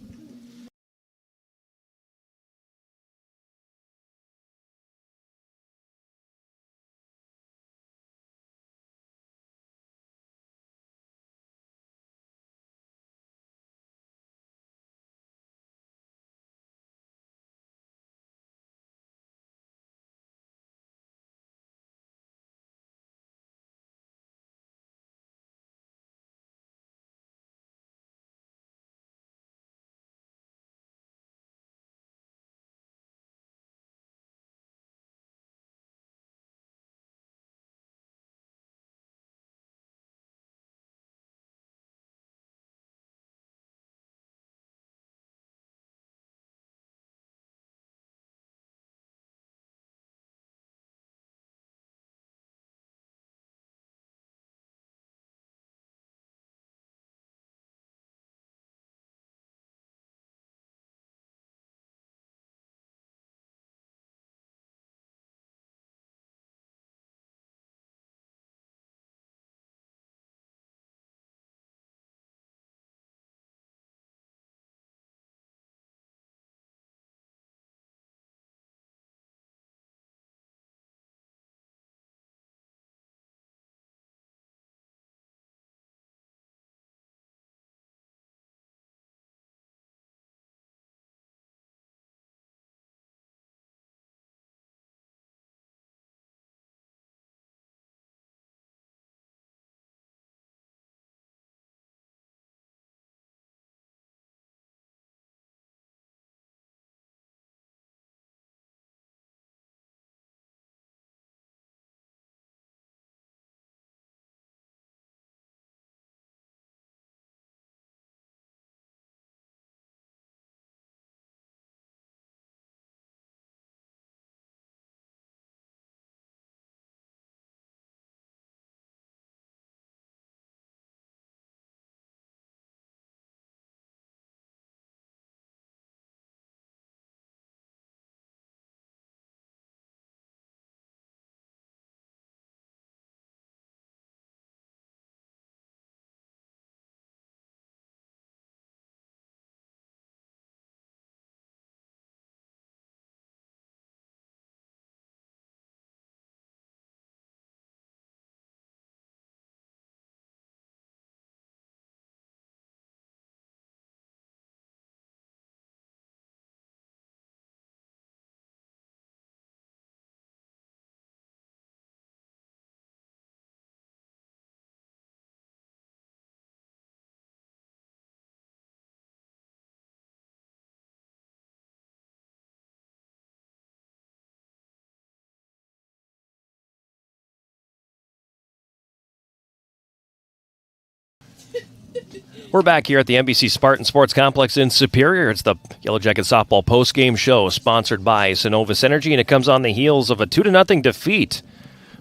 We're back here at the NBC Spartan Sports Complex in Superior. It's the Yellow Jacket Softball postgame show sponsored by Synovus Energy, and it comes on the heels of a 2-0 defeat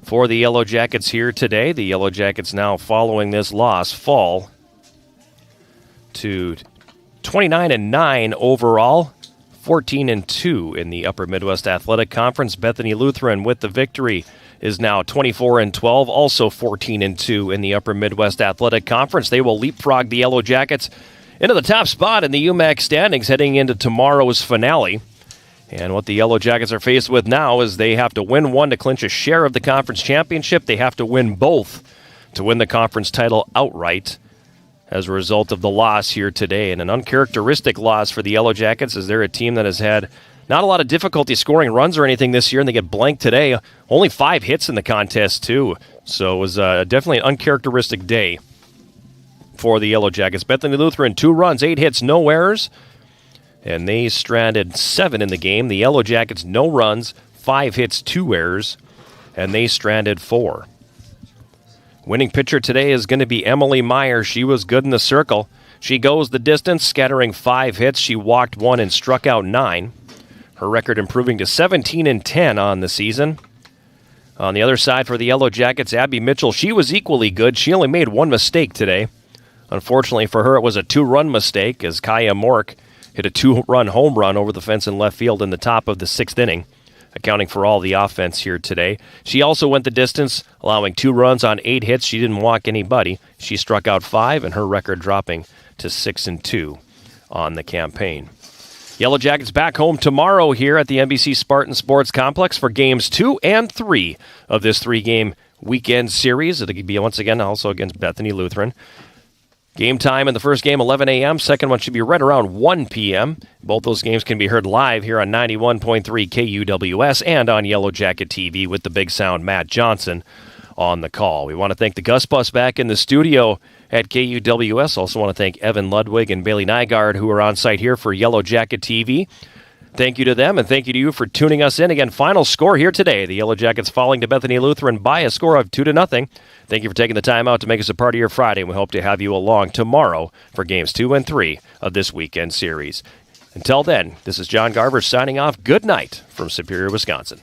for the Yellow Jackets here today. The Yellow Jackets now, following this loss, fall to 29-9 overall, 14-2 in the Upper Midwest Athletic Conference. Bethany Lutheran with the victory is now 24-12, also 14-2 in the Upper Midwest Athletic Conference. They will leapfrog the Yellow Jackets into the top spot in the UMAC standings heading into tomorrow's finale. And what the Yellow Jackets are faced with now is they have to win one to clinch a share of the conference championship. They have to win both to win the conference title outright as a result of the loss here today. And an uncharacteristic loss for the Yellow Jackets, as they're a team that has had not a lot of difficulty scoring runs or anything this year, and they get blanked today. Only 5 hits in the contest, too. So it was definitely an uncharacteristic day for the Yellow Jackets. Bethany Lutheran, 2 runs, 8 hits, no errors, and they stranded 7 in the game. The Yellow Jackets, no runs, 5 hits, 2 errors, and they stranded 4. Winning pitcher today is going to be Emily Meyer. She was good in the circle. She goes the distance, scattering 5 hits. She walked 1 and struck out 9. Her record improving to 17-10 on the season. On the other side for the Yellow Jackets, Abby Mitchell, she was equally good. She only made 1 mistake today. Unfortunately for her, it was a 2-run mistake as Kaya Mork hit a 2-run home run over the fence in left field in the top of the 6th inning, accounting for all the offense here today. She also went the distance, allowing 2 runs on 8 hits. She didn't walk anybody. She struck out 5, and her record dropping to 6-2 on the campaign. Yellow Jackets back home tomorrow here at the NBC Spartan Sports Complex for games 2 and 3 of this 3-game weekend series. It'll be once again also against Bethany Lutheran. Game time in the first game, 11 a.m. Second one should be right around 1 p.m. Both those games can be heard live here on 91.3 KUWS and on Yellow Jacket TV with the big sound Matt Johnson on the call. We want to thank the Gus Bus back in the studio at KUWS. Also want to thank Evan Ludwig and Bailey Nygaard, who are on site here for Yellow Jacket TV. Thank you to them, and thank you to you for tuning us in. Again, final score here today. The Yellow Jackets falling to Bethany Lutheran by a score of 2-0. Thank you for taking the time out to make us a part of your Friday, and we hope to have you along tomorrow for games 2 and 3 of this weekend series. Until then, this is John Garver signing off. Good night from Superior, Wisconsin.